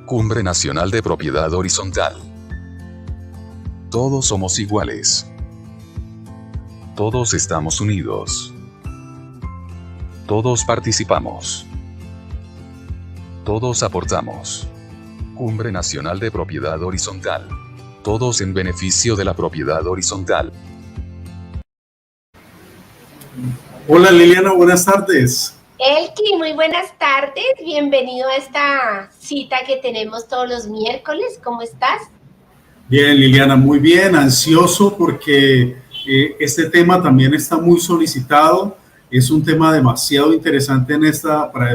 Cumbre Nacional de Propiedad Horizontal. Todos somos iguales. Todos estamos unidos. Todos participamos. Todos aportamos. Cumbre Nacional de Propiedad Horizontal. Todos en beneficio de la propiedad horizontal. Hola Liliana, buenas tardes. Elkin, muy buenas tardes, bienvenido a esta cita que tenemos todos los miércoles, ¿cómo estás? Bien Liliana, muy bien, ansioso porque este tema también está muy solicitado, es un tema demasiado interesante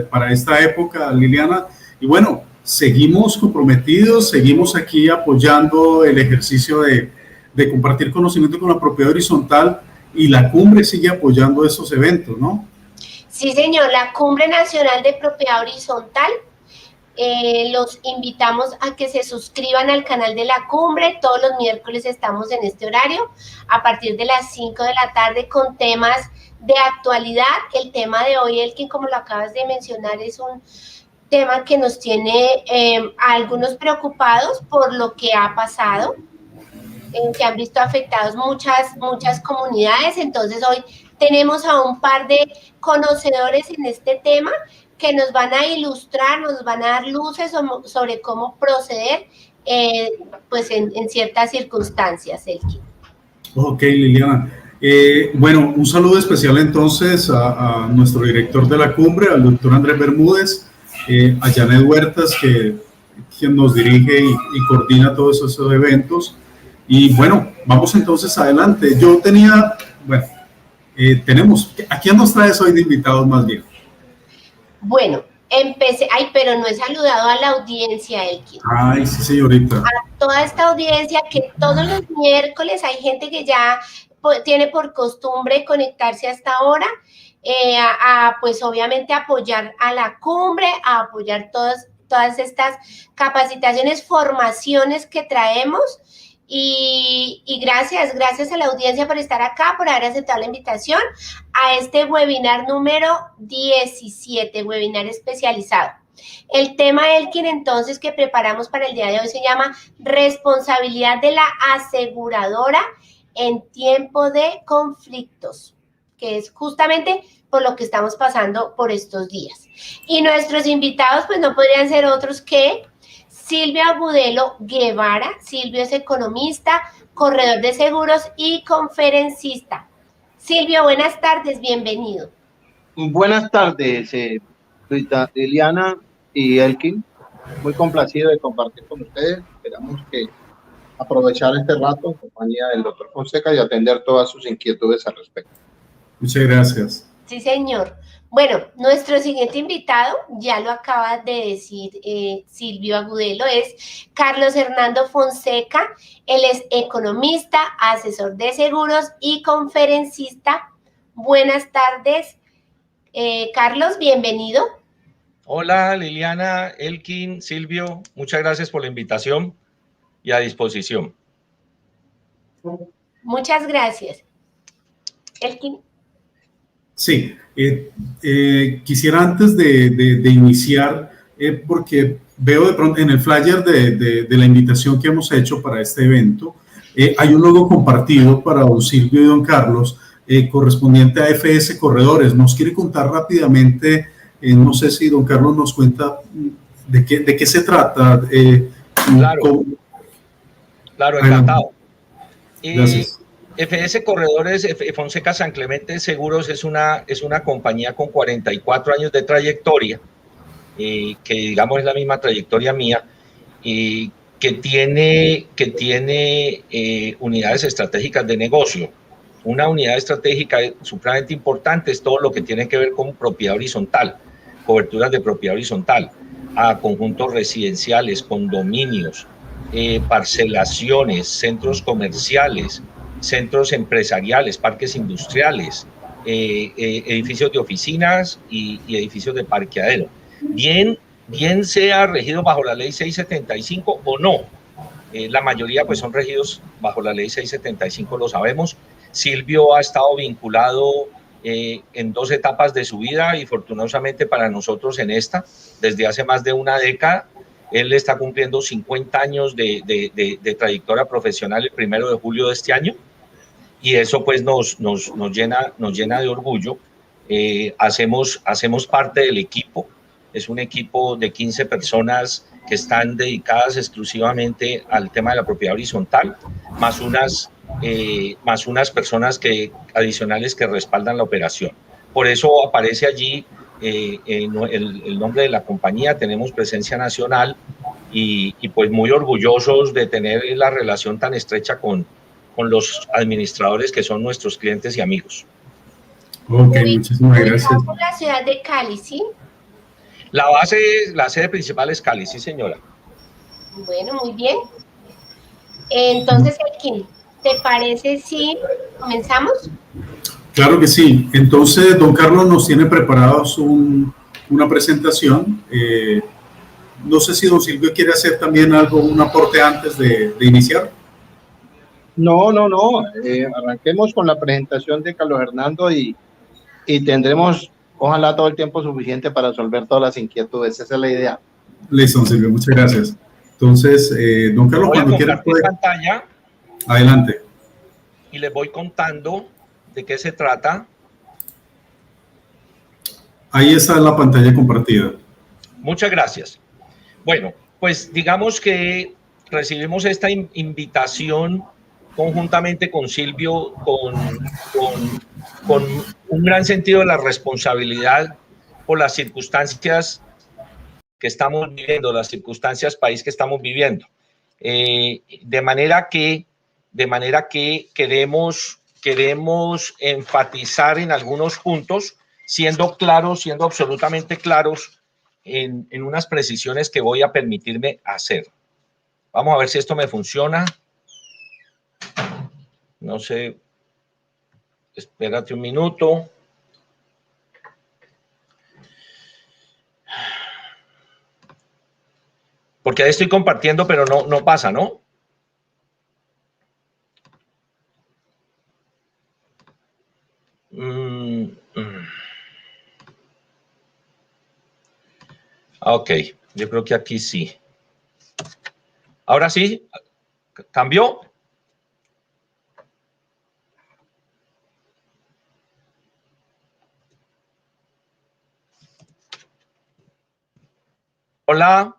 para esta época, Liliana, y bueno, seguimos comprometidos, seguimos aquí apoyando el ejercicio de compartir conocimiento con la propiedad horizontal y la cumbre sigue apoyando estos eventos, ¿no? Sí, señor, la Cumbre Nacional de Propiedad Horizontal. Los invitamos a que se suscriban al canal de la Cumbre. Todos los miércoles estamos en este horario a partir de las 5 de la tarde con temas de actualidad. El tema de hoy, Elkin, como lo acabas de mencionar, es un tema que nos tiene a algunos preocupados por lo que ha pasado, que han visto afectados muchas comunidades. Entonces hoy tenemos a un par de conocedores en este tema que nos van a ilustrar, nos van a dar luces sobre cómo proceder pues en ciertas circunstancias, Elkin. Ok, Liliana. Bueno, un saludo especial entonces a nuestro director de la cumbre, al doctor Andrés Bermúdez, a Janet Huertas, quien nos dirige y coordina todos esos eventos. Y bueno, vamos entonces adelante. ¿A quién nos traes hoy de invitados más bien? Bueno, pero no he saludado a la audiencia, Elkin. Ay, sí, señorita. A toda esta audiencia que todos los miércoles hay gente que ya tiene por costumbre conectarse hasta ahora, pues obviamente apoyar a la cumbre, a apoyar todas estas capacitaciones, formaciones que traemos. Y gracias a la audiencia por estar acá, por haber aceptado la invitación a este webinar número 17, webinar especializado. El tema, Elkin, entonces, que preparamos para el día de hoy se llama responsabilidad de la aseguradora en tiempo de conflictos, que es justamente por lo que estamos pasando por estos días. Y nuestros invitados, pues no podrían ser otros que Silvio Agudelo Guevara. Silvio es economista, corredor de seguros y conferencista. Silvio, buenas tardes, bienvenido. Buenas tardes, Rita, Liliana y Elkin. Muy complacido de compartir con ustedes. Esperamos que aprovechar este rato en compañía del doctor Fonseca y atender todas sus inquietudes al respecto. Muchas gracias. Sí, señor. Bueno, nuestro siguiente invitado, ya lo acaba de decir Silvio Agudelo, es Carlos Hernando Fonseca. Él es economista, asesor de seguros y conferencista. Buenas tardes, Carlos, bienvenido. Hola Liliana, Elkin, Silvio, muchas gracias por la invitación y a disposición. Muchas gracias. Elkin. Sí, quisiera antes de iniciar, porque veo de pronto en el flyer de la invitación que hemos hecho para este evento, hay un logo compartido para don Silvio y don Carlos, correspondiente a FS Corredores. ¿Nos quiere contar rápidamente, no sé si don Carlos nos cuenta de qué se trata? Claro, encantado. Gracias. FS Corredores, Fonseca San Clemente Seguros es una compañía con 44 años de trayectoria, que digamos es la misma trayectoria mía, que tiene unidades estratégicas de negocio. Una unidad estratégica supremamente importante es todo lo que tiene que ver con propiedad horizontal, coberturas de propiedad horizontal, a conjuntos residenciales, condominios, parcelaciones, centros comerciales, centros empresariales, parques industriales, edificios de oficinas y edificios de parqueadero. Bien sea regido bajo la ley 675 o no. La mayoría pues son regidos bajo la ley 675, lo sabemos. Silvio ha estado vinculado en 2 etapas de su vida y afortunadamente para nosotros en esta, desde hace más de una década, Él está cumpliendo 50 años de trayectoria profesional el 1 de julio de este año, y eso pues nos llena de orgullo. Hacemos parte del equipo. Es un equipo de 15 personas que están dedicadas exclusivamente al tema de la propiedad horizontal, más unas personas adicionales que respaldan la operación. Por eso aparece allí el nombre de la compañía. Tenemos presencia nacional y pues muy orgullosos de tener la relación tan estrecha con los administradores que son nuestros clientes y amigos. Ok, muchísimas gracias. Ubicado en la ciudad de Cali, ¿sí? La sede principal es Cali, sí, señora. Bueno, muy bien. Entonces, Elkin, ¿te parece si comenzamos? Claro que sí. Entonces, don Carlos nos tiene preparados una presentación. No sé si don Silvio quiere hacer también un aporte antes de iniciar. No. Arranquemos con la presentación de Carlos Hernando y tendremos, ojalá, todo el tiempo suficiente para resolver todas las inquietudes. Esa es la idea. Listo, don Silvio, muchas gracias. Entonces, don Carlos, cuando quiera puede... pantalla. Adelante. Y les voy contando de qué se trata. Ahí está la pantalla compartida. Muchas gracias. Bueno, pues digamos que recibimos esta invitación conjuntamente con Silvio, con un gran sentido de la responsabilidad por las circunstancias que estamos viviendo, las circunstancias país que estamos viviendo. De manera que queremos enfatizar en algunos puntos, siendo absolutamente claros en unas precisiones que voy a permitirme hacer. Vamos a ver si esto me funciona. No sé, espérate un minuto. Porque ahí estoy compartiendo, pero no pasa, ¿no? Ok, yo creo que aquí sí. Ahora sí, ¿cambió? Hola.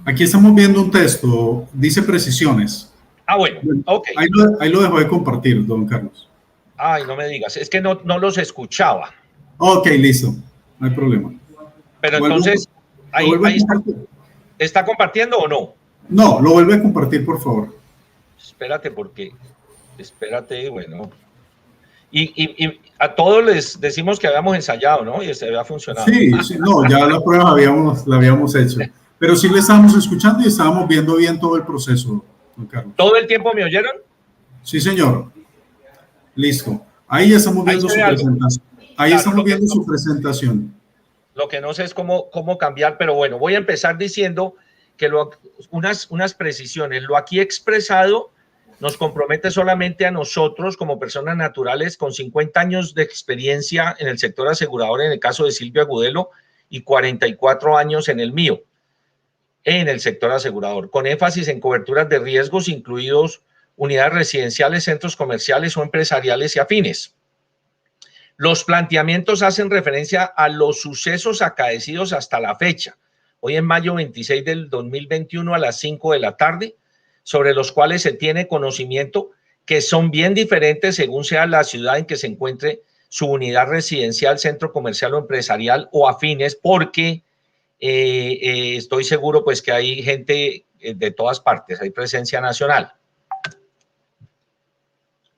Aquí estamos viendo un texto, dice precisiones. Ah, bueno, ok. Ahí lo dejo de compartir, don Carlos. Ay, no me digas, es que no los escuchaba. Ok, listo, no hay problema. Pero entonces, ahí ¿está compartiendo o no? No, lo vuelve a compartir, por favor. Espérate, bueno. Y a todos les decimos que habíamos ensayado, ¿no? Y se había funcionado. Sí, no, ya la prueba la habíamos hecho. Pero sí le estábamos escuchando y estábamos viendo bien todo el proceso, don Carlos. ¿Todo el tiempo me oyeron? Sí, señor. Listo. Ahí estamos viendo su presentación. Ahí estamos viendo su presentación. Lo que no sé es cómo cambiar, pero bueno, voy a empezar diciendo que unas precisiones. Lo aquí expresado nos compromete solamente a nosotros como personas naturales con 50 años de experiencia en el sector asegurador, en el caso de Silvio Agudelo, y 44 años en el mío, en el sector asegurador, con énfasis en coberturas de riesgos, incluidos unidades residenciales, centros comerciales o empresariales y afines. Los planteamientos hacen referencia a los sucesos acaecidos hasta la fecha, hoy en mayo 26 del 2021 a las 5 de la tarde, sobre los cuales se tiene conocimiento, que son bien diferentes según sea la ciudad en que se encuentre su unidad residencial, centro comercial o empresarial o afines, porque estoy seguro pues que hay gente de todas partes, hay presencia nacional.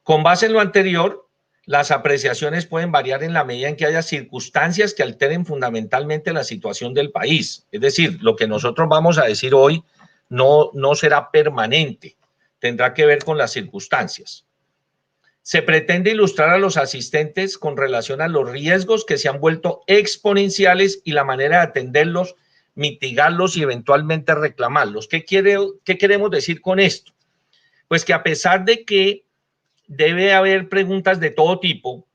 Con base en lo anterior, las apreciaciones pueden variar en la medida en que haya circunstancias que alteren fundamentalmente la situación del país. Es decir, lo que nosotros vamos a decir hoy no será permanente, tendrá que ver con las circunstancias. Se pretende ilustrar a los asistentes con relación a los riesgos que se han vuelto exponenciales y la manera de atenderlos, mitigarlos y eventualmente reclamarlos. ¿Qué queremos decir con esto? Pues que a pesar de que debe haber preguntas de todo tipo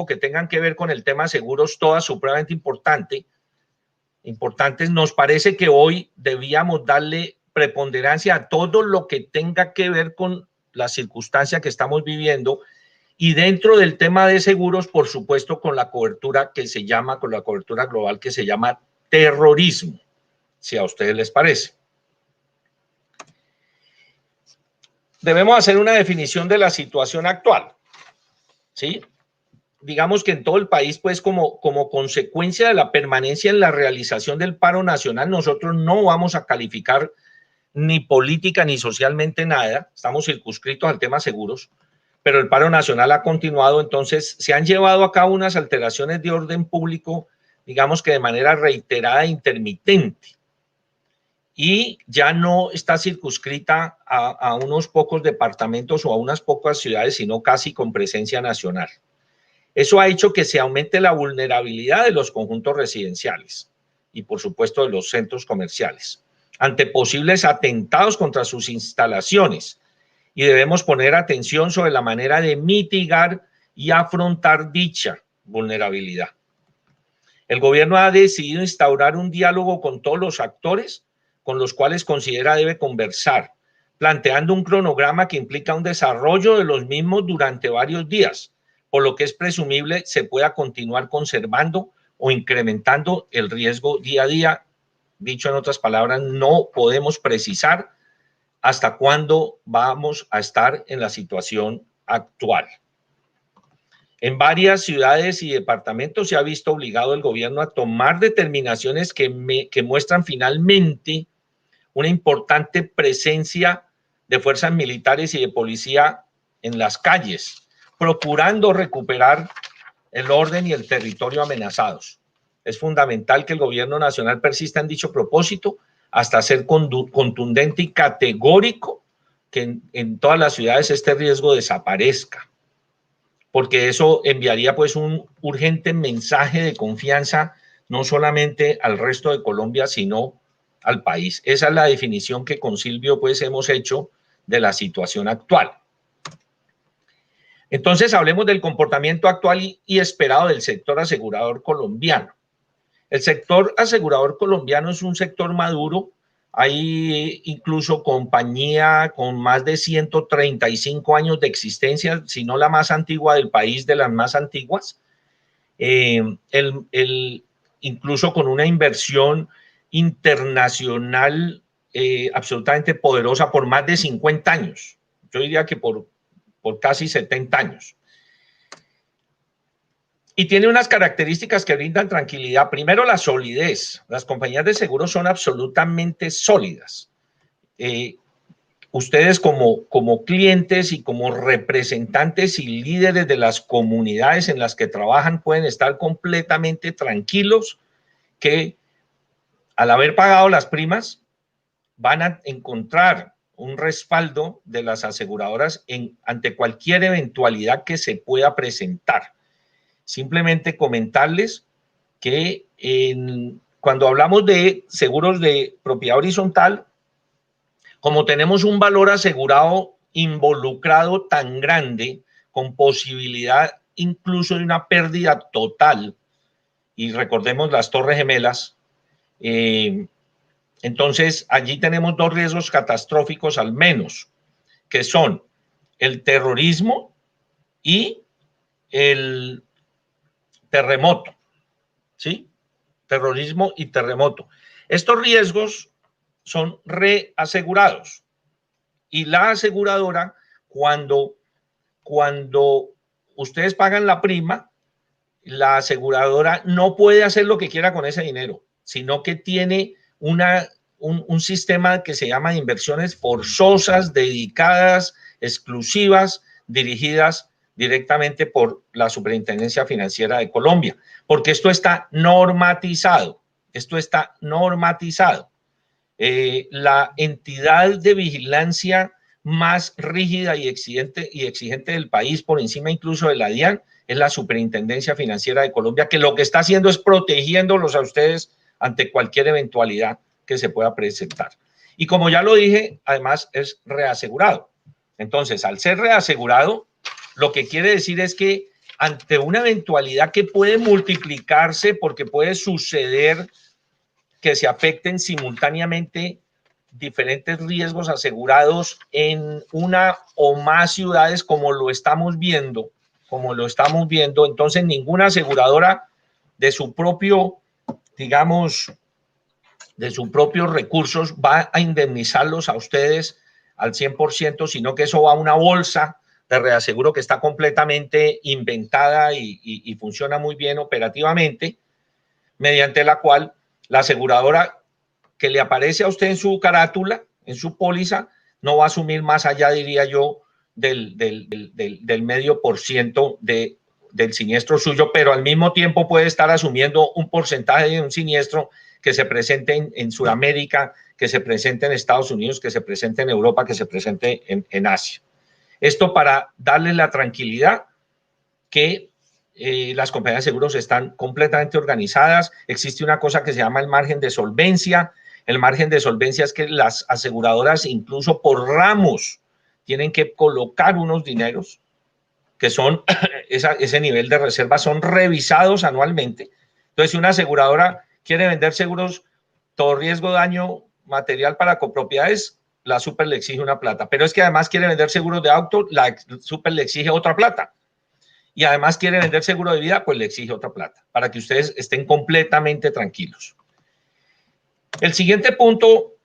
que tengan que ver con el tema seguros, todas supremamente importantes. Nos parece que hoy debíamos darle preponderancia a todo lo que tenga que ver con la circunstancia que estamos viviendo, y dentro del tema de seguros, por supuesto, con la cobertura global que se llama terrorismo, si a ustedes les parece. Debemos hacer una definición de la situación actual, ¿sí? Digamos que en todo el país, pues como consecuencia de la permanencia en la realización del paro nacional, nosotros no vamos a calificar ni política ni socialmente nada, estamos circunscritos al tema seguros, pero el paro nacional ha continuado. Entonces se han llevado a cabo unas alteraciones de orden público, digamos que de manera reiterada e intermitente, y ya no está circunscrita a unos pocos departamentos o a unas pocas ciudades, sino casi con presencia nacional. Eso ha hecho que se aumente la vulnerabilidad de los conjuntos residenciales y, por supuesto, de los centros comerciales ante posibles atentados contra sus instalaciones, y debemos poner atención sobre la manera de mitigar y afrontar dicha vulnerabilidad. El gobierno ha decidido instaurar un diálogo con todos los actores con los cuales considera debe conversar, planteando un cronograma que implica un desarrollo de los mismos durante varios días, por lo que es presumible se pueda continuar conservando o incrementando el riesgo día a día. Dicho en otras palabras, no podemos precisar hasta cuándo vamos a estar en la situación actual. En varias ciudades y departamentos se ha visto obligado el gobierno a tomar determinaciones que muestran finalmente una importante presencia de fuerzas militares y de policía en las calles, procurando recuperar el orden y el territorio amenazados. Es fundamental que el gobierno nacional persista en dicho propósito hasta ser contundente y categórico que en todas las ciudades este riesgo desaparezca, porque eso enviaría pues un urgente mensaje de confianza no solamente al resto de Colombia, sino al país. Esa es la definición que con Silvio pues hemos hecho de la situación actual. Entonces hablemos del comportamiento actual y esperado del sector asegurador colombiano. El sector asegurador colombiano es un sector maduro. Hay incluso compañía con más de 135 años de existencia, si no la más antigua del país, de las más antiguas. Incluso con una inversión internacional absolutamente poderosa por más de 50 años. Yo diría que por casi 70 años. Y tiene unas características que brindan tranquilidad. Primero, la solidez. Las compañías de seguros son absolutamente sólidas. Ustedes como clientes y como representantes y líderes de las comunidades en las que trabajan pueden estar completamente tranquilos que al haber pagado las primas van a encontrar un respaldo de las aseguradoras ante cualquier eventualidad que se pueda presentar. Simplemente comentarles que cuando hablamos de seguros de propiedad horizontal, como tenemos un valor asegurado involucrado tan grande, con posibilidad incluso de una pérdida total, y recordemos las Torres Gemelas, entonces allí tenemos dos riesgos catastróficos al menos, que son el terrorismo y el terremoto, ¿sí? Terrorismo y terremoto. Estos riesgos son reasegurados y la aseguradora, cuando ustedes pagan la prima, la aseguradora no puede hacer lo que quiera con ese dinero, sino que tiene un sistema que se llama inversiones forzosas, dedicadas, exclusivas, dirigidas directamente por la Superintendencia Financiera de Colombia, porque esto está normatizado, la entidad de vigilancia más rígida y exigente del país, por encima incluso de la DIAN, es la Superintendencia Financiera de Colombia, que lo que está haciendo es protegiéndolos a ustedes ante cualquier eventualidad que se pueda presentar. Y como ya lo dije, además es reasegurado. Entonces, al ser reasegurado, lo que quiere decir es que ante una eventualidad que puede multiplicarse porque puede suceder que se afecten simultáneamente diferentes riesgos asegurados en una o más ciudades como lo estamos viendo, entonces ninguna aseguradora de su propio, digamos, de sus propios recursos va a indemnizarlos a ustedes al 100%, sino que eso va a una bolsa de reaseguro que está completamente inventada y funciona muy bien operativamente, mediante la cual la aseguradora que le aparece a usted en su carátula, en su póliza, no va a asumir más allá, diría yo, del medio por ciento del siniestro suyo, pero al mismo tiempo puede estar asumiendo un porcentaje de un siniestro que se presente en Sudamérica, que se presente en Estados Unidos, que se presente en Europa, que se presente en Asia. Esto para darle la tranquilidad que las compañías de seguros están completamente organizadas. Existe una cosa que se llama el margen de solvencia. El margen de solvencia es que las aseguradoras, incluso por ramos, tienen que colocar unos dineros que son, ese nivel de reserva son revisados anualmente. Entonces, si una aseguradora quiere vender seguros todo riesgo, daño material para copropiedades, la super le exige una plata. Pero es que además quiere vender seguros de auto, la super le exige otra plata. Y además quiere vender seguro de vida, pues le exige otra plata, para que ustedes estén completamente tranquilos. El siguiente punto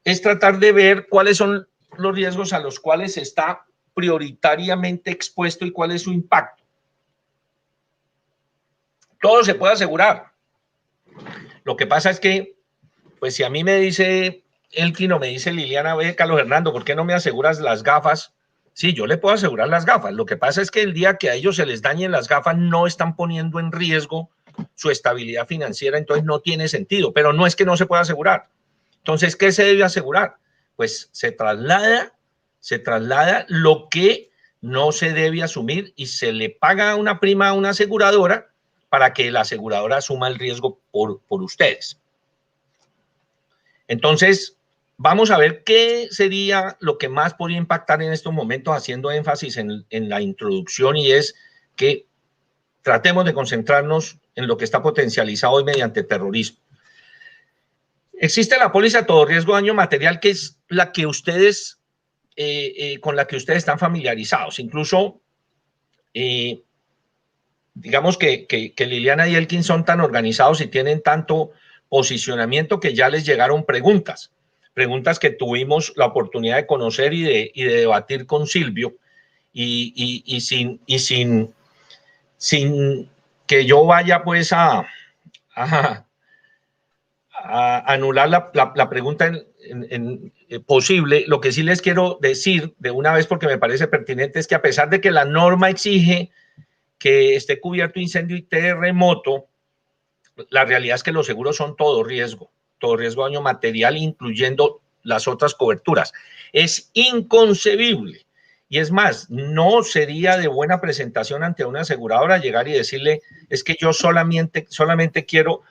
es tratar de ver cuáles son los riesgos a los cuales está prioritariamente expuesto y cuál es su impacto. Todo se puede asegurar. Lo que pasa es que, pues si a mí me dice Elkin o me dice Liliana, ve, Carlos Hernando, ¿por qué no me aseguras las gafas? Sí, yo le puedo asegurar las gafas. Lo que pasa es que el día que a ellos se les dañen las gafas no están poniendo en riesgo su estabilidad financiera, entonces no tiene sentido, pero no es que no se pueda asegurar. Entonces, ¿qué se debe asegurar? Pues se traslada lo que no se debe asumir y se le paga una prima a una aseguradora para que la aseguradora asuma el riesgo por ustedes. Entonces, vamos a ver qué sería lo que más podría impactar en estos momentos, haciendo énfasis en la introducción, y es que tratemos de concentrarnos en lo que está potencializado hoy mediante terrorismo. Existe la póliza todo riesgo daño material, que es la que ustedes, con la que ustedes están familiarizados. Incluso, digamos que Liliana y Elkin son tan organizados y tienen tanto posicionamiento que ya les llegaron preguntas que tuvimos la oportunidad de conocer y de debatir con Silvio, y sin que yo vaya pues a anular la pregunta posible. Lo que sí les quiero decir de una vez, porque me parece pertinente, es que a pesar de que la norma exige que esté cubierto incendio y terremoto, la realidad es que los seguros son todo riesgo daño material, incluyendo las otras coberturas. Es inconcebible. Y es más, no sería de buena presentación ante una aseguradora llegar y decirle, es que yo solamente quiero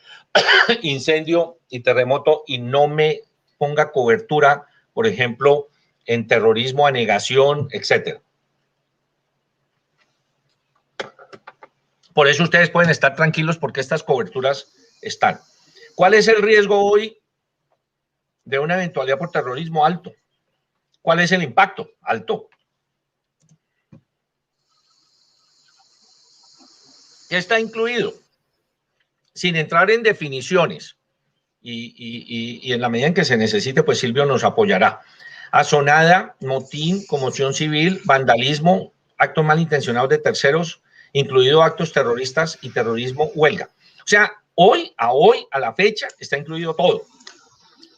incendio y terremoto y no me ponga cobertura, por ejemplo, en terrorismo, anegación, etcétera. Por eso ustedes pueden estar tranquilos, porque estas coberturas están. ¿Cuál es el riesgo hoy de una eventualidad por terrorismo? Alto. ¿Cuál es el impacto? Alto. ¿Qué está incluido? Sin entrar en definiciones, y en la medida en que se necesite, pues Silvio nos apoyará. Asonada, motín, conmoción civil, vandalismo, actos malintencionados de terceros, incluido actos terroristas y terrorismo, huelga. O sea, a la fecha, está incluido todo.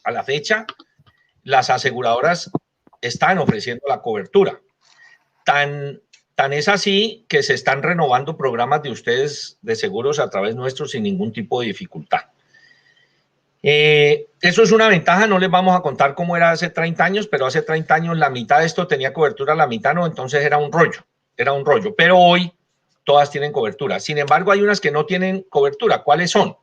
A la fecha, las aseguradoras están ofreciendo la cobertura. Tan es así que se están renovando programas de ustedes de seguros a través nuestro sin ningún tipo de dificultad. Eso es una ventaja. No les vamos a contar cómo era hace 30 años, pero hace 30 años la mitad de esto tenía cobertura, la mitad no, entonces era un rollo. Pero hoy todas tienen cobertura. Sin embargo, hay unas que no tienen cobertura. ¿Cuáles son?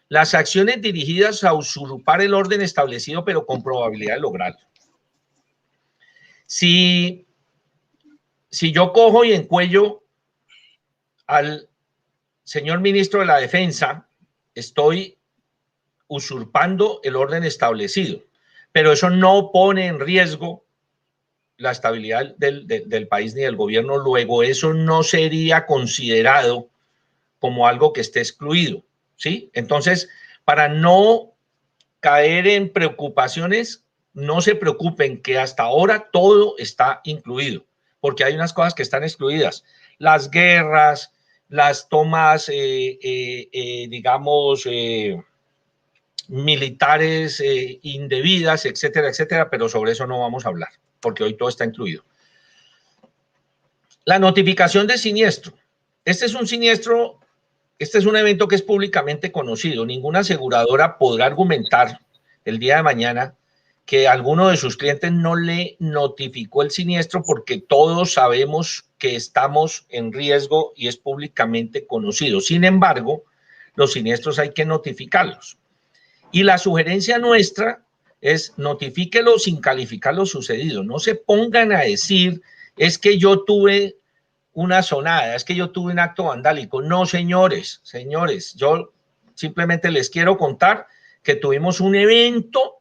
Las acciones dirigidas a usurpar el orden establecido, pero con probabilidad de lograrlo. Si si yo cojo y encuello al señor ministro de la Defensa, estoy usurpando el orden establecido, pero eso no pone en riesgo la estabilidad del país ni del gobierno. Luego eso no sería considerado como algo que esté excluido, ¿sí? Entonces, para no caer en preocupaciones, no se preocupen que hasta ahora todo está incluido, porque hay unas cosas que están excluidas. Las guerras, las tomas, digamos, militares indebidas, etcétera, etcétera, pero sobre eso no vamos a hablar, porque hoy todo está incluido. La notificación de siniestro. Este es un siniestro, este es un evento que es públicamente conocido. Ninguna aseguradora podrá argumentar el día de mañana que alguno de sus clientes no le notificó el siniestro, porque todos sabemos que estamos en riesgo y es públicamente conocido. Sin embargo, los siniestros hay que notificarlos. Y la sugerencia nuestra es notifíquelo sin calificar lo sucedido. No se pongan a decir, es que yo tuve una sonada, es que yo tuve un acto vandálico. No, señores, yo simplemente les quiero contar que tuvimos un evento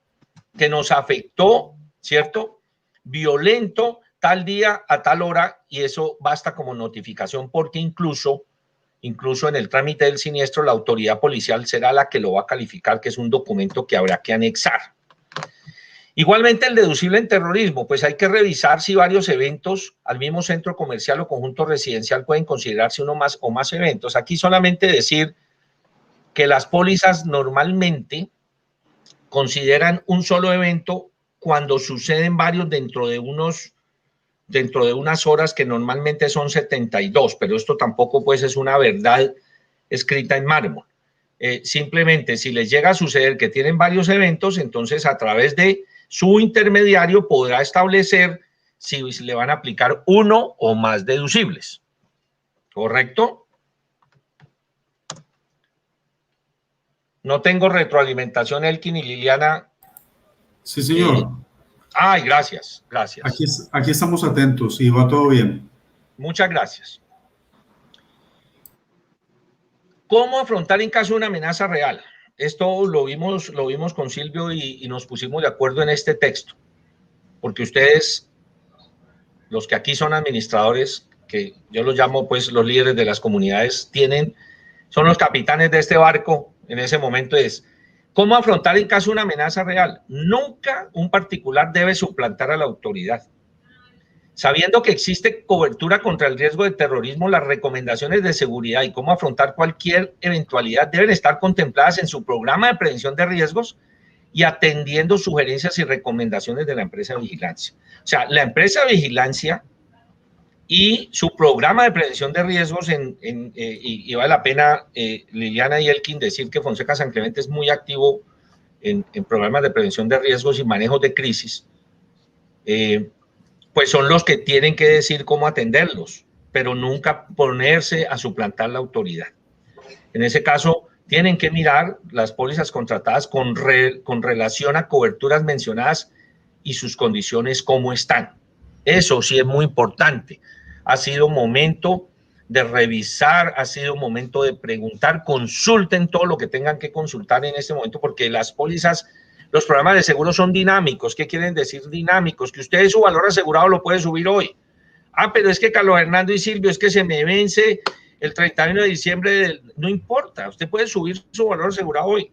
que nos afectó, ¿cierto? Violento, tal día a tal hora, y eso basta como notificación, porque incluso en el trámite del siniestro la autoridad policial será la que lo va a calificar, que es un documento que habrá que anexar. Igualmente el deducible en terrorismo, pues hay que revisar si varios eventos al mismo centro comercial o conjunto residencial pueden considerarse uno más o más eventos. Aquí solamente decir que las pólizas normalmente consideran un solo evento cuando suceden varios dentro de unas horas, que normalmente son 72, pero esto tampoco pues es una verdad escrita en mármol. Simplemente si les llega a suceder que tienen varios eventos, entonces a través de su intermediario podrá establecer si le van a aplicar uno o más deducibles. ¿Correcto? No tengo retroalimentación, Elkin y Liliana. Sí, señor. Ay, gracias. Aquí estamos atentos y va todo bien. Muchas gracias. ¿Cómo afrontar en caso de una amenaza real? Esto lo vimos con Silvio y nos pusimos de acuerdo en este texto, porque ustedes, los que aquí son administradores, que yo los llamo pues los líderes de las comunidades, son los capitanes de este barco en ese momento. Es ¿cómo afrontar en caso de una amenaza real? Nunca un particular debe suplantar a la autoridad. Sabiendo que existe cobertura contra el riesgo de terrorismo, las recomendaciones de seguridad y cómo afrontar cualquier eventualidad deben estar contempladas en su programa de prevención de riesgos y atendiendo sugerencias y recomendaciones de la empresa de vigilancia. O sea, la empresa de vigilancia y su programa de prevención de riesgos, y vale la pena, Liliana y Elkin, decir que Fonseca San Clemente es muy activo en programas de prevención de riesgos y manejo de crisis, pues son los que tienen que decir cómo atenderlos, pero nunca ponerse a suplantar la autoridad. En ese caso, tienen que mirar las pólizas contratadas con relación a coberturas mencionadas y sus condiciones cómo están. Eso sí es muy importante. Ha sido momento de revisar, ha sido momento de preguntar, consulten todo lo que tengan que consultar en este momento, porque las pólizas, los programas de seguro son dinámicos. ¿Qué quieren decir dinámicos? Que usted su valor asegurado lo puede subir hoy. Ah, pero es que Carlos Hernando y Silvio, es que se me vence el 31 de diciembre. No importa, usted puede subir su valor asegurado hoy,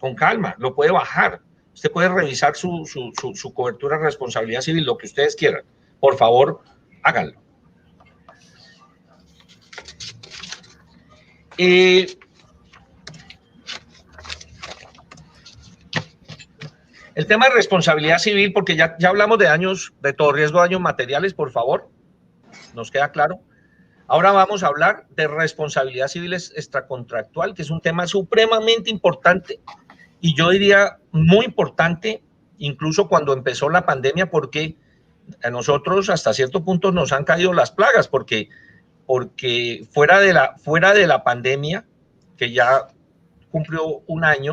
con calma, lo puede bajar. Usted puede revisar su cobertura de responsabilidad civil, lo que ustedes quieran. Por favor, háganlo. El tema de responsabilidad civil, porque ya hablamos de daños, de todo riesgo de daños materiales, por favor, nos queda claro. Ahora vamos a hablar de responsabilidad civil extracontractual, que es un tema supremamente importante y yo diría muy importante, incluso cuando empezó la pandemia, porque a nosotros hasta cierto punto nos han caído las plagas, porque fuera de la pandemia, que ya cumplió un año,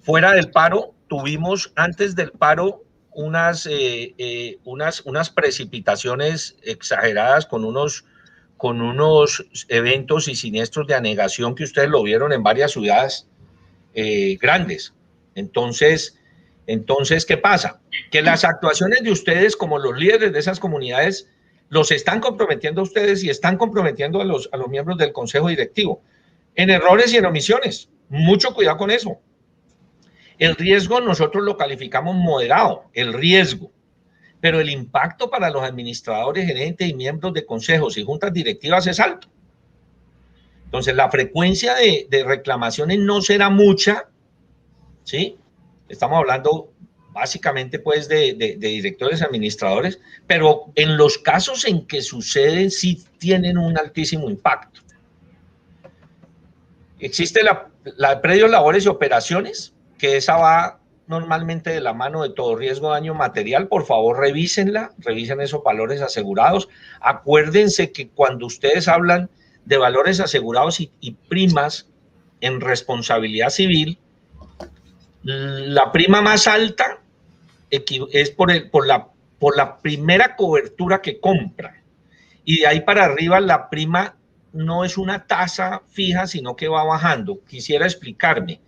fuera del paro, tuvimos antes del paro unas precipitaciones exageradas con unos eventos y siniestros de anegación que ustedes lo vieron en varias ciudades grandes. Entonces, ¿qué pasa? Que las actuaciones de ustedes como los líderes de esas comunidades los están comprometiendo a ustedes y están comprometiendo a los miembros del consejo directivo en errores y en omisiones. Mucho cuidado con eso. El riesgo nosotros lo calificamos moderado, el riesgo, pero el impacto para los administradores, gerentes y miembros de consejos y juntas directivas es alto. Entonces, la frecuencia de reclamaciones no será mucha, ¿sí? Estamos hablando básicamente pues de directores administradores, pero en los casos en que suceden sí tienen un altísimo impacto. Existe la predios, labores y operaciones, que esa va normalmente de la mano de todo riesgo de daño material. Por favor, revísenla, revisen esos valores asegurados. Acuérdense que cuando ustedes hablan de valores asegurados y primas en responsabilidad civil, la prima más alta es por la primera cobertura que compran, y de ahí para arriba la prima no es una tasa fija, sino que va bajando. Quisiera explicarme.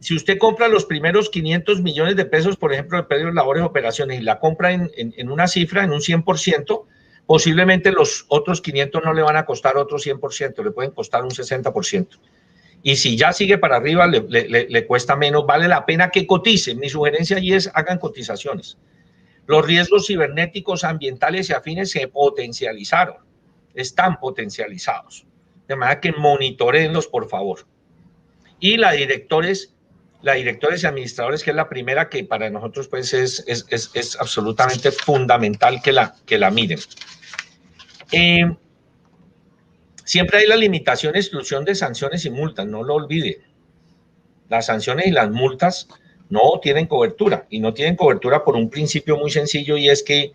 Si usted compra los primeros 500 millones de pesos, por ejemplo, de predios, labores, operaciones, y la compra en una cifra, en un 100%, posiblemente los otros 500 no le van a costar otro 100%, le pueden costar un 60%. Y si ya sigue para arriba, le cuesta menos. Vale la pena que coticen. Mi sugerencia allí es hagan cotizaciones. Los riesgos cibernéticos, ambientales y afines se potencializaron. Están potencializados. De manera que monitoreenlos, por favor. Y la directores y administradores, que es la primera, que para nosotros pues es absolutamente fundamental que la miren. Siempre hay la limitación, exclusión de sanciones y multas, no lo olviden. Las sanciones y las multas no tienen cobertura, y no tienen cobertura por un principio muy sencillo, y es que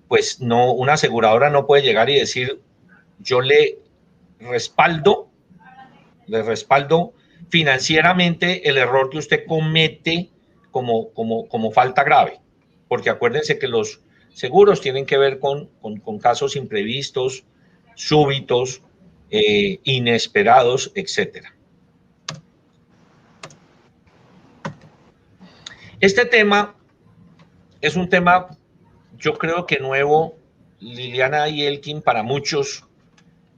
pues no, una aseguradora no puede llegar y decir: yo le respaldo financieramente el error que usted comete como falta grave, porque acuérdense que los seguros tienen que ver con casos imprevistos, súbitos, inesperados, etcétera. Este tema es un tema, yo creo que nuevo, Liliana y Elkin, para muchos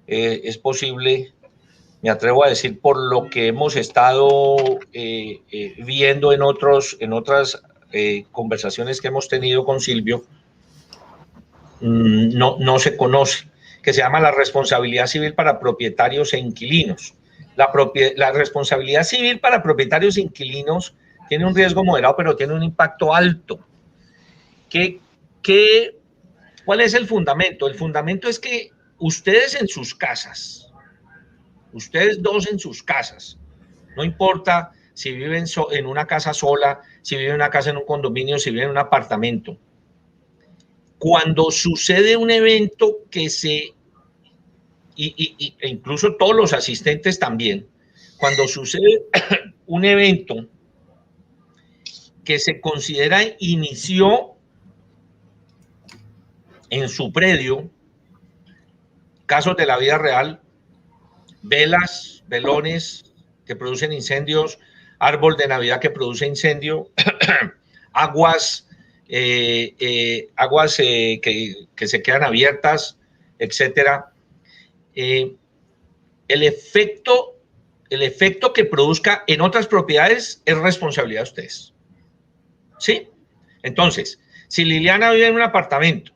es posible, me atrevo a decir, por lo que hemos estado viendo en otras conversaciones que hemos tenido con Silvio, no se conoce, que se llama la responsabilidad civil para propietarios e inquilinos. La responsabilidad civil para propietarios e inquilinos tiene un riesgo moderado, pero tiene un impacto alto. ¿Cuál es el fundamento? El fundamento es que ustedes en sus casas, ustedes dos en sus casas, no importa si viven en una casa sola, si viven en una casa en un condominio, si viven en un apartamento, cuando sucede un evento e incluso todos los asistentes también, cuando sucede un evento que se considera inició en su predio, casos de la vida real, velas, velones que producen incendios, árbol de Navidad que produce incendio, aguas que se quedan abiertas, etcétera. El efecto que produzca en otras propiedades es responsabilidad de ustedes. ¿Sí? Entonces, si Liliana vive en un apartamento,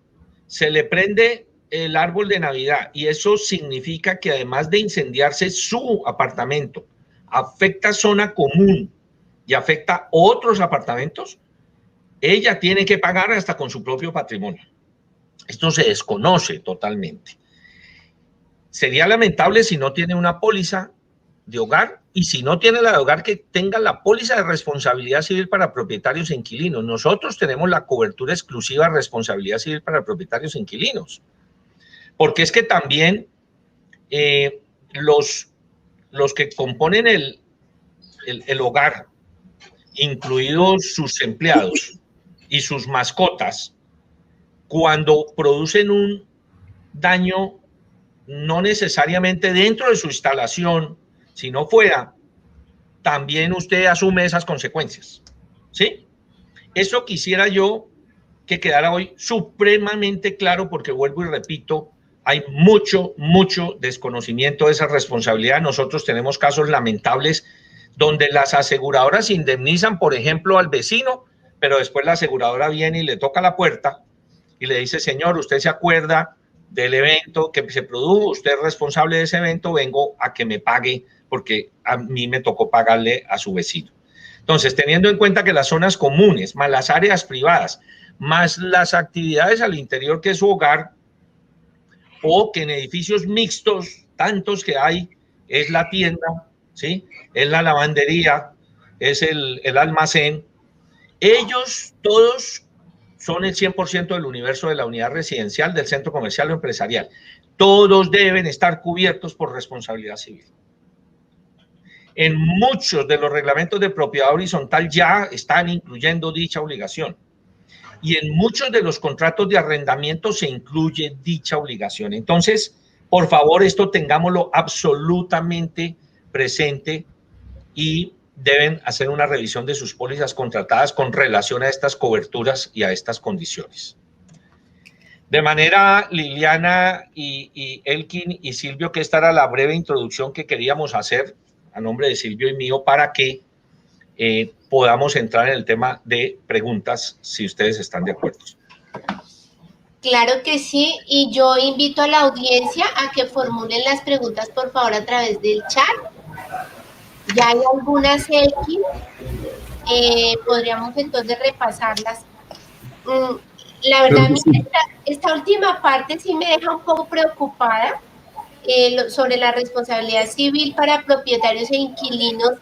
se le prende el árbol de Navidad y eso significa que además de incendiarse su apartamento, afecta zona común y afecta otros apartamentos, ella tiene que pagar hasta con su propio patrimonio. Esto se desconoce totalmente. Sería lamentable si no tiene una póliza de hogar, y si no tiene la de hogar, que tenga la póliza de responsabilidad civil para propietarios e inquilinos. Nosotros tenemos la cobertura exclusiva de responsabilidad civil para propietarios e inquilinos, porque es que también los que componen el hogar, incluidos sus empleados, y sus mascotas, cuando producen un daño no necesariamente dentro de su instalación, sino fuera, también usted asume esas consecuencias, ¿sí? Eso quisiera yo que quedara hoy supremamente claro, porque vuelvo y repito, hay mucho desconocimiento de esa responsabilidad. Nosotros tenemos casos lamentables donde las aseguradoras indemnizan, por ejemplo, al vecino, pero después la aseguradora viene y le toca la puerta y le dice, señor, usted se acuerda del evento que se produjo, usted es responsable de ese evento, vengo a que me pague porque a mí me tocó pagarle a su vecino. Entonces, teniendo en cuenta que las zonas comunes, más las áreas privadas, más las actividades al interior que es su hogar, o que en edificios mixtos, tantos que hay, es la tienda, ¿sí? Es la lavandería, es el almacén, ellos todos son el 100% del universo de la unidad residencial, del centro comercial o empresarial. Todos deben estar cubiertos por responsabilidad civil. En muchos de los reglamentos de propiedad horizontal ya están incluyendo dicha obligación. Y en muchos de los contratos de arrendamiento se incluye dicha obligación. Entonces, por favor, esto tengámoslo absolutamente presente y deben hacer una revisión de sus pólizas contratadas con relación a estas coberturas y a estas condiciones. De manera, Liliana y Elkin y Silvio, que esta era la breve introducción que queríamos hacer a nombre de Silvio y mío para que podamos entrar en el tema de preguntas, si ustedes están de acuerdo. Claro que sí, y yo invito a la audiencia a que formulen las preguntas, por favor, a través del chat. Ya hay algunas, Elkin, podríamos entonces repasarlas. La verdad, esta última parte sí me deja un poco preocupada sobre la responsabilidad civil para propietarios e inquilinos,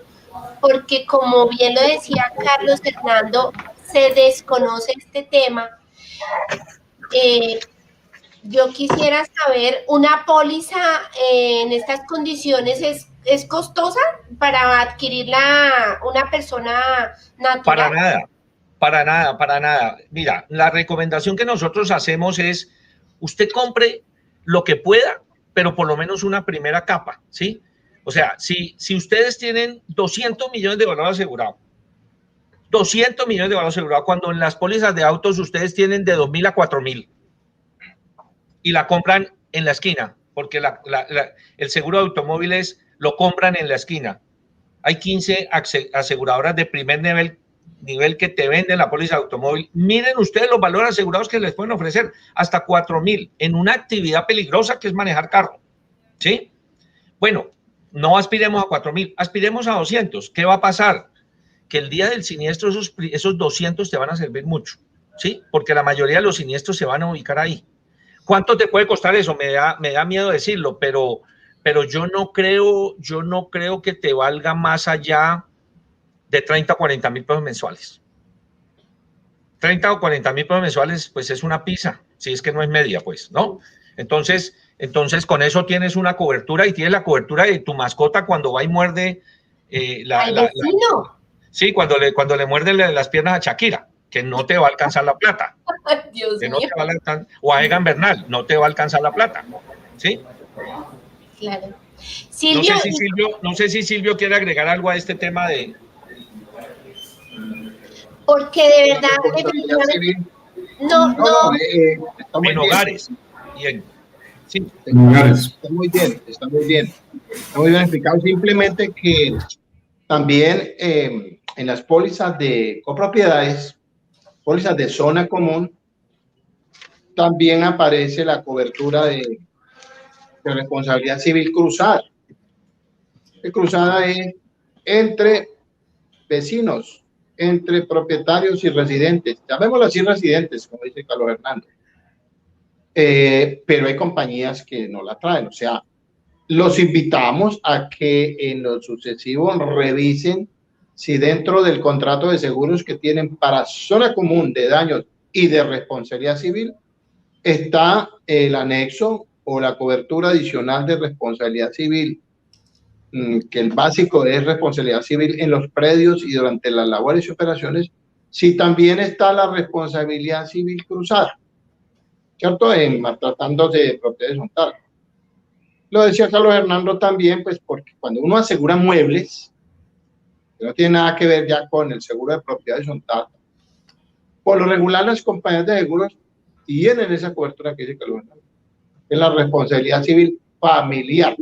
porque como bien lo decía Carlos Hernando, se desconoce este tema. Yo quisiera saber, ¿una póliza en estas condiciones es costosa para adquirirla una persona natural? Para nada. Mira, la recomendación que nosotros hacemos es, usted compre lo que pueda, pero por lo menos una primera capa, ¿sí? O sea, si ustedes tienen 200 millones de valor asegurado, 200 millones de valor asegurado, cuando en las pólizas de autos ustedes tienen de 2.000 a 4.000 y la compran en la esquina, porque el seguro de automóviles lo compran en la esquina. Hay 15 aseguradoras de primer nivel que te venden la póliza de automóvil. Miren ustedes los valores asegurados que les pueden ofrecer, hasta 4.000 en una actividad peligrosa que es manejar carro, ¿sí? Bueno, no aspiremos a 4.000, aspiremos a 200. ¿Qué va a pasar? Que el día del siniestro esos 200 te van a servir mucho, ¿sí? Porque la mayoría de los siniestros se van a ubicar ahí. ¿Cuánto te puede costar eso? Me da miedo decirlo, pero yo no creo que te valga más allá de 30 o 40 mil pesos mensuales. 30 o 40 mil pesos mensuales, pues es una pizza, si es que no es media, pues, ¿no? Entonces con eso tienes una cobertura y tienes la cobertura de tu mascota cuando va y muerde al vecino. Sí, cuando le muerde las piernas a Shakira, que no te va a alcanzar la plata. Dios mío. No te va a alcanzar, o a Egan Bernal, no te va a alcanzar la plata, ¿sí? Claro. Silvio, no sé si Silvio quiere agregar algo a este tema de... Porque de verdad, en hogares. Sí. Está muy bien explicado. Simplemente que también en las pólizas de copropiedades, pólizas de zona común, también aparece la cobertura de responsabilidad civil cruzada. Cruzada es entre vecinos, entre propietarios y residentes. Llamémoslo así residentes, como dice Carlos Hernando. Pero hay compañías que no la traen. O sea, los invitamos a que en lo sucesivo revisen si dentro del contrato de seguros que tienen para zona común de daños y de responsabilidad civil está el anexo o la cobertura adicional de responsabilidad civil, que el básico es responsabilidad civil en los predios y durante las labores y operaciones si también está la responsabilidad civil cruzada, ¿cierto? Tratándose de propiedad horizontal. Lo decía Carlos Hernando también, pues porque cuando uno asegura muebles, que no tiene nada que ver ya con el seguro de propiedad horizontal, por lo regular las compañías de seguros tienen esa cobertura que dice Carlos Hernando, es la responsabilidad civil familiar,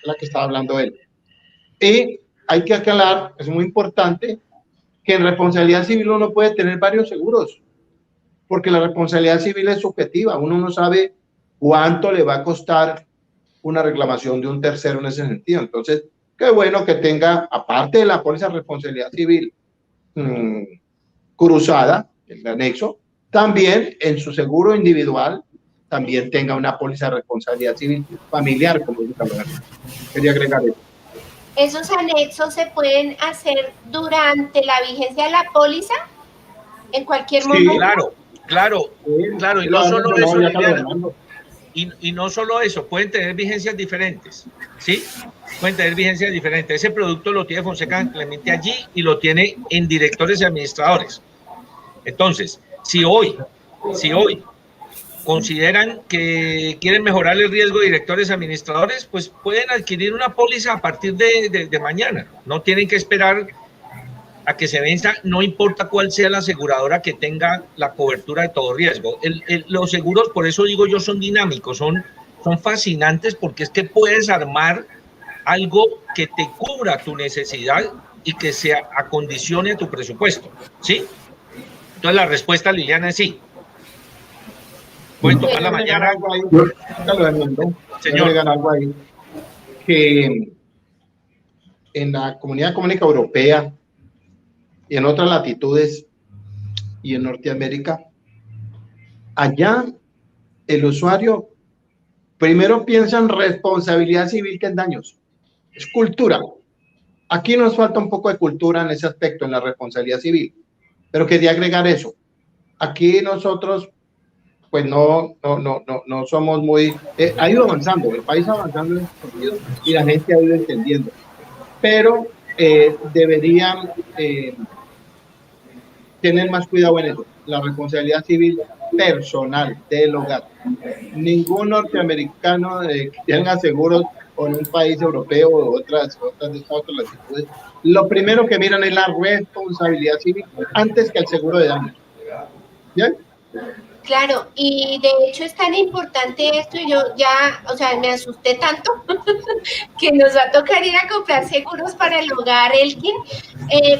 la que estaba hablando él. Y hay que aclarar, es muy importante, que en responsabilidad civil uno puede tener varios seguros, porque la responsabilidad civil es subjetiva, uno no sabe cuánto le va a costar una reclamación de un tercero en ese sentido. Entonces, qué bueno que tenga, aparte de la póliza de responsabilidad civil cruzada, el anexo, también en su seguro individual, también tenga una póliza de responsabilidad civil familiar, como dice Carlos. Quería agregar eso. ¿Esos anexos se pueden hacer durante la vigencia de la póliza? ¿En cualquier momento? Claro. Y no solo eso, Liliana. Y no solo eso, pueden tener vigencias diferentes, ¿sí? Pueden tener vigencias diferentes. Ese producto lo tiene Fonseca simplemente allí y lo tiene en directores y administradores. Entonces, si hoy consideran que quieren mejorar el riesgo de directores administradores, pues pueden adquirir una póliza a partir de mañana. No tienen que esperar a que se venza, no importa cuál sea la aseguradora que tenga la cobertura de todo riesgo. Los seguros, por eso digo yo, son dinámicos, son fascinantes, porque es que puedes armar algo que te cubra tu necesidad y que se acondicione a tu presupuesto, ¿sí? Entonces la respuesta, Liliana, es sí. Pueden tomar la mañana. Señor, algo ahí, que en la Comunidad Económica Europea y en otras latitudes y en Norteamérica, allá el usuario primero piensa en responsabilidad civil que en daños. Es cultura. Aquí nos falta un poco de cultura en ese aspecto, en la responsabilidad civil. Pero quería agregar eso. Aquí nosotros pues no somos muy... ha ido avanzando, el país ha avanzando en ese sentido y la gente ha ido entendiendo. Pero deberían tener más cuidado en eso, la responsabilidad civil personal del hogar. Ningún norteamericano que tenga seguros o en un país europeo o otras latitudes, lo primero que miran es la responsabilidad civil antes que el seguro de daños. ¿Bien? Claro, y de hecho es tan importante esto, y yo ya, o sea, me asusté tanto que nos va a tocar ir a comprar seguros para el hogar, Elkin.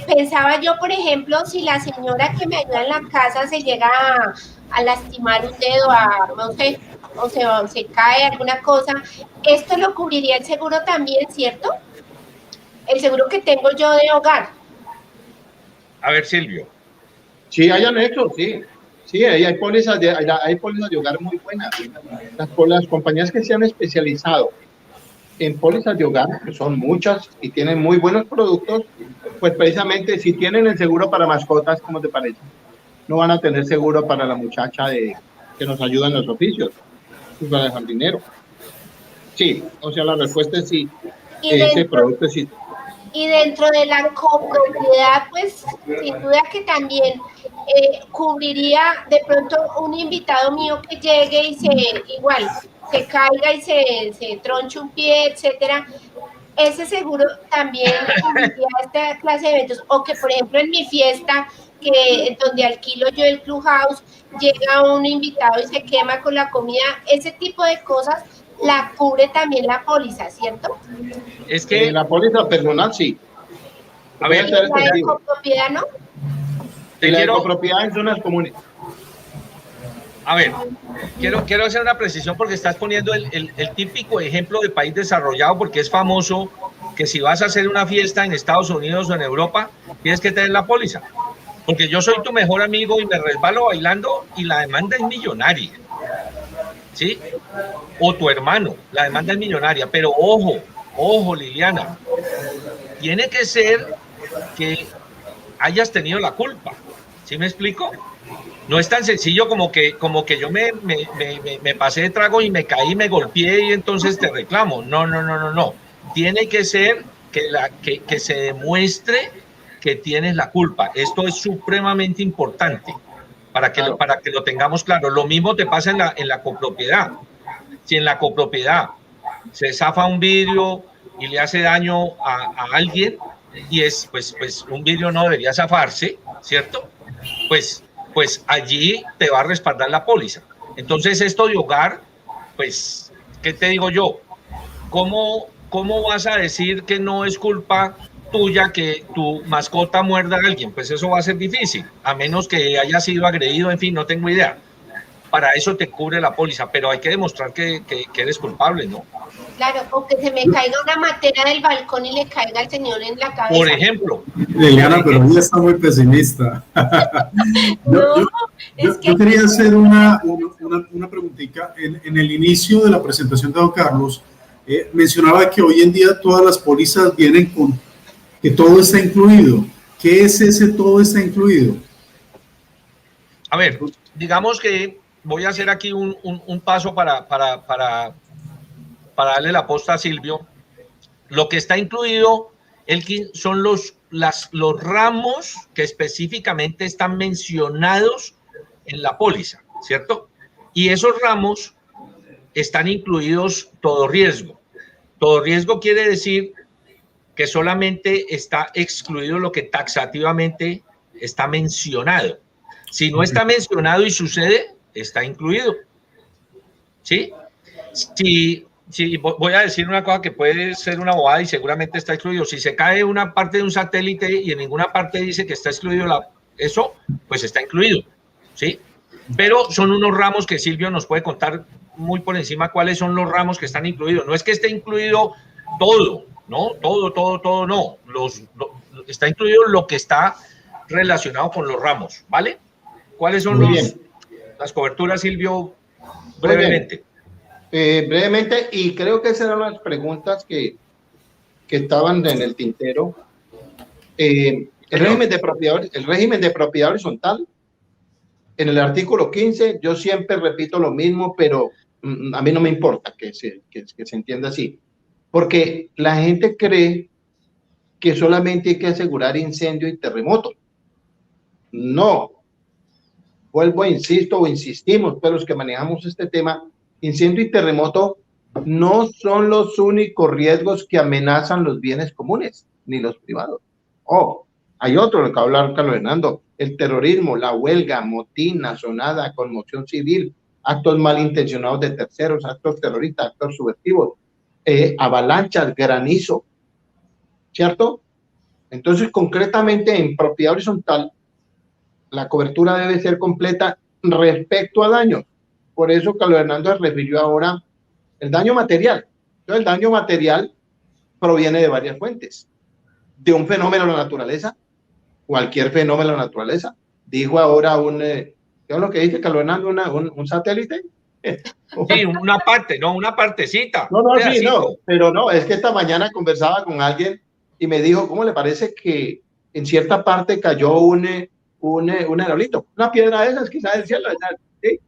Pensaba yo, por ejemplo, si la señora que me ayuda en la casa se llega a lastimar un dedo, no sé, o se cae alguna cosa, esto lo cubriría el seguro también, ¿cierto? El seguro que tengo yo de hogar. A ver, Silvio. Sí, hay anexos, sí. Sí, hay pólizas de hogar muy buenas. Las compañías que se han especializado en pólizas de hogar, que son muchas y tienen muy buenos productos, pues precisamente si tienen el seguro para mascotas, ¿cómo te parece? No van a tener seguro para la muchacha que nos ayuda en los oficios, pues para dejar dinero. Sí, o sea, la respuesta es sí. Ese producto sí. Y dentro de la copropiedad, pues, sin duda que también cubriría de pronto un invitado mío que llegue y se caiga y se tronche un pie, etcétera. Ese seguro también cubriría esta clase de eventos. O que, por ejemplo, en mi fiesta, donde alquilo yo el clubhouse, llega un invitado y se quema con la comida. Ese tipo de cosas la cubre también la póliza, ¿cierto? Es que la póliza personal sí. A ver, la de copropiedad, ¿no? La copropiedad en zonas comunes. A ver, quiero hacer una precisión porque estás poniendo el típico ejemplo de país desarrollado, porque es famoso que si vas a hacer una fiesta en Estados Unidos o en Europa, tienes que tener la póliza. Porque yo soy tu mejor amigo y me resbalo bailando y la demanda es millonaria. ¿Sí? O tu hermano, la demanda es millonaria. Pero ojo, Liliana, tiene que ser que hayas tenido la culpa. ¿Sí me explico? No es tan sencillo como que yo me pasé de trago y me caí, me golpeé y entonces te reclamo. No. Tiene que ser que se demuestre que tienes la culpa. Esto es supremamente importante para que lo tengamos claro. Lo mismo te pasa en la copropiedad. Si en la copropiedad se zafa un vidrio y le hace daño a alguien, y es, pues un vidrio no debería zafarse, ¿cierto? Pues allí te va a respaldar la póliza. Entonces, esto de hogar, pues, ¿qué te digo yo? ¿Cómo vas a decir que no es culpa tuya que tu mascota muerda a alguien? Pues eso va a ser difícil, a menos que haya sido agredido, en fin, no tengo idea. Para eso te cubre la póliza, pero hay que demostrar que eres culpable, ¿no? Claro, o que se me caiga una matera del balcón y le caiga al señor en la cabeza. Por ejemplo. Liliana, pero ella está muy pesimista. Yo quería hacer una preguntita. En el inicio de la presentación de don Carlos, mencionaba que hoy en día todas las pólizas vienen con que todo está incluido. ¿Qué es ese todo está incluido? A ver, digamos que voy a hacer aquí un paso para darle la posta a Silvio. Lo que está incluido, Elkin, son los ramos que específicamente están mencionados en la póliza, ¿cierto? Y esos ramos están incluidos todo riesgo. Todo riesgo quiere decir que solamente está excluido lo que taxativamente está mencionado. Si no está mencionado y sucede, está incluido. ¿Sí? Sí, voy a decir una cosa que puede ser una bobada y seguramente está excluido. Si se cae una parte de un satélite y en ninguna parte dice que está excluido eso, pues está incluido. ¿Sí? Pero son unos ramos que Silvio nos puede contar muy por encima cuáles son los ramos que están incluidos. No es que esté incluido todo, ¿no? Todo, no. Está incluido lo que está relacionado con los ramos, ¿vale? ¿Cuáles son las coberturas, Silvio? Brevemente. Brevemente, y creo que esas eran las preguntas que estaban en el tintero. El régimen de propiedad horizontal, en el artículo 15, yo siempre repito lo mismo, pero a mí no me importa que se entienda así, porque la gente cree que solamente hay que asegurar incendio y terremoto. No. Vuelvo, insistimos, pero los que manejamos este tema, incendio y terremoto no son los únicos riesgos que amenazan los bienes comunes, ni los privados. Hay otro, lo que habla Carlos Hernando, el terrorismo, la huelga, motín, asonada, conmoción civil, actos malintencionados de terceros, actos terroristas, actos subversivos, avalanchas, granizo, ¿cierto? Entonces, concretamente en propiedad horizontal, la cobertura debe ser completa respecto a daños. Por eso Carlos Hernando se refirió ahora el daño material. Entonces, el daño material proviene de varias fuentes. De un fenómeno de la naturaleza, cualquier fenómeno de la naturaleza. Dijo ahora ¿qué es lo que dice Carlos Hernando? ¿Un satélite? Sí, una parte, no, una partecita. Pero no, es que esta mañana conversaba con alguien y me dijo, ¿cómo le parece que en cierta parte cayó un aerolito, una piedra de esas quizás del cielo, ¿sí?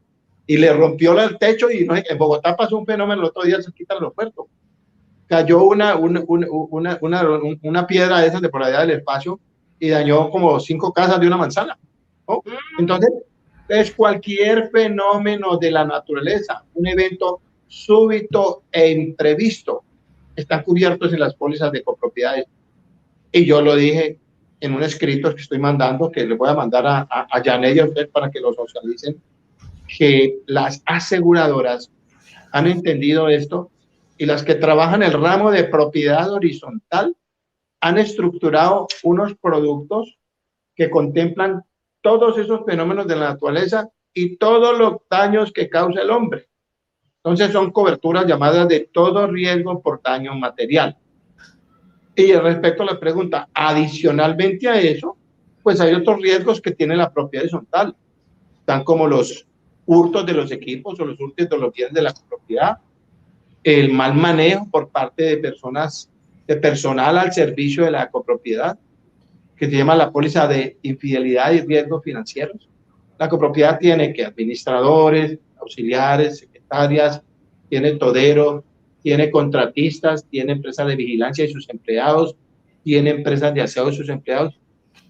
Y le rompió el techo y en Bogotá pasó un fenómeno el otro día cerquita del aeropuerto. Cayó una piedra de esas de por allá del espacio y dañó como 5 casas de una manzana, ¿no? Entonces, es cualquier fenómeno de la naturaleza, un evento súbito e imprevisto, están cubiertos en las pólizas de copropiedades. Y yo lo dije en un escrito que estoy mandando, que le voy a mandar a Janet y a usted para que lo socialicen, que las aseguradoras han entendido esto y las que trabajan el ramo de propiedad horizontal han estructurado unos productos que contemplan todos esos fenómenos de la naturaleza y todos los daños que causa el hombre. Entonces son coberturas llamadas de todo riesgo por daño material. Y respecto a la pregunta, adicionalmente a eso, pues hay otros riesgos que tiene la propiedad horizontal, tan como los hurtos de los equipos o los hurtos de los bienes de la propiedad, el mal manejo por parte de personal al servicio de la copropiedad, que se llama la póliza de infidelidad y riesgos financieros. La copropiedad tiene que administradores, auxiliares, secretarias, tiene todero, tiene contratistas, tiene empresas de vigilancia de sus empleados, tiene empresas de aseo de sus empleados,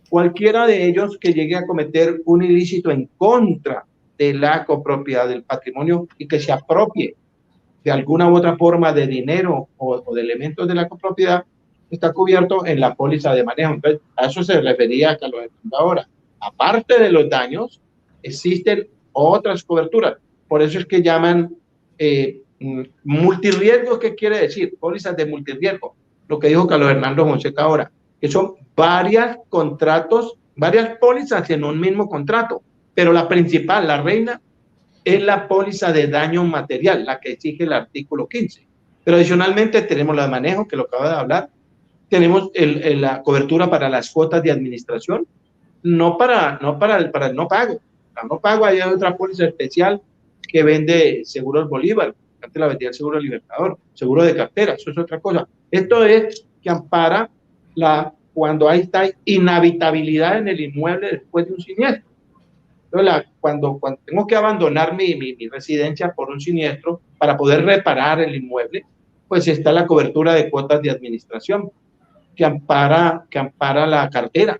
cualquiera de ellos que llegue a cometer un ilícito en contra de la copropiedad del patrimonio y que se apropie de alguna u otra forma de dinero o de elementos de la copropiedad, está cubierto en la póliza de manejo. Entonces, a eso se refería Carlos Hernando ahora. Aparte de los daños, existen otras coberturas. Por eso es que llaman multirriesgo. ¿Qué quiere decir? Pólizas de multirriesgo. Lo que dijo Carlos Hernando Fonseca ahora, que son varias contratos, varias pólizas en un mismo contrato, pero la principal, la reina, es la póliza de daño material, la que exige el artículo 15. Pero adicionalmente tenemos la de manejo, que lo acaba de hablar, tenemos la cobertura para las cuotas de administración, no para el no pago. Para no pago hay otra póliza especial que vende Seguros Bolívar, antes la vendía el Seguro Libertador, seguro de cartera, eso es otra cosa. Esto es que ampara cuando hay inhabitabilidad en el inmueble después de un siniestro. Entonces, cuando tengo que abandonar mi residencia por un siniestro para poder reparar el inmueble, pues está la cobertura de cuotas de administración que ampara la cartera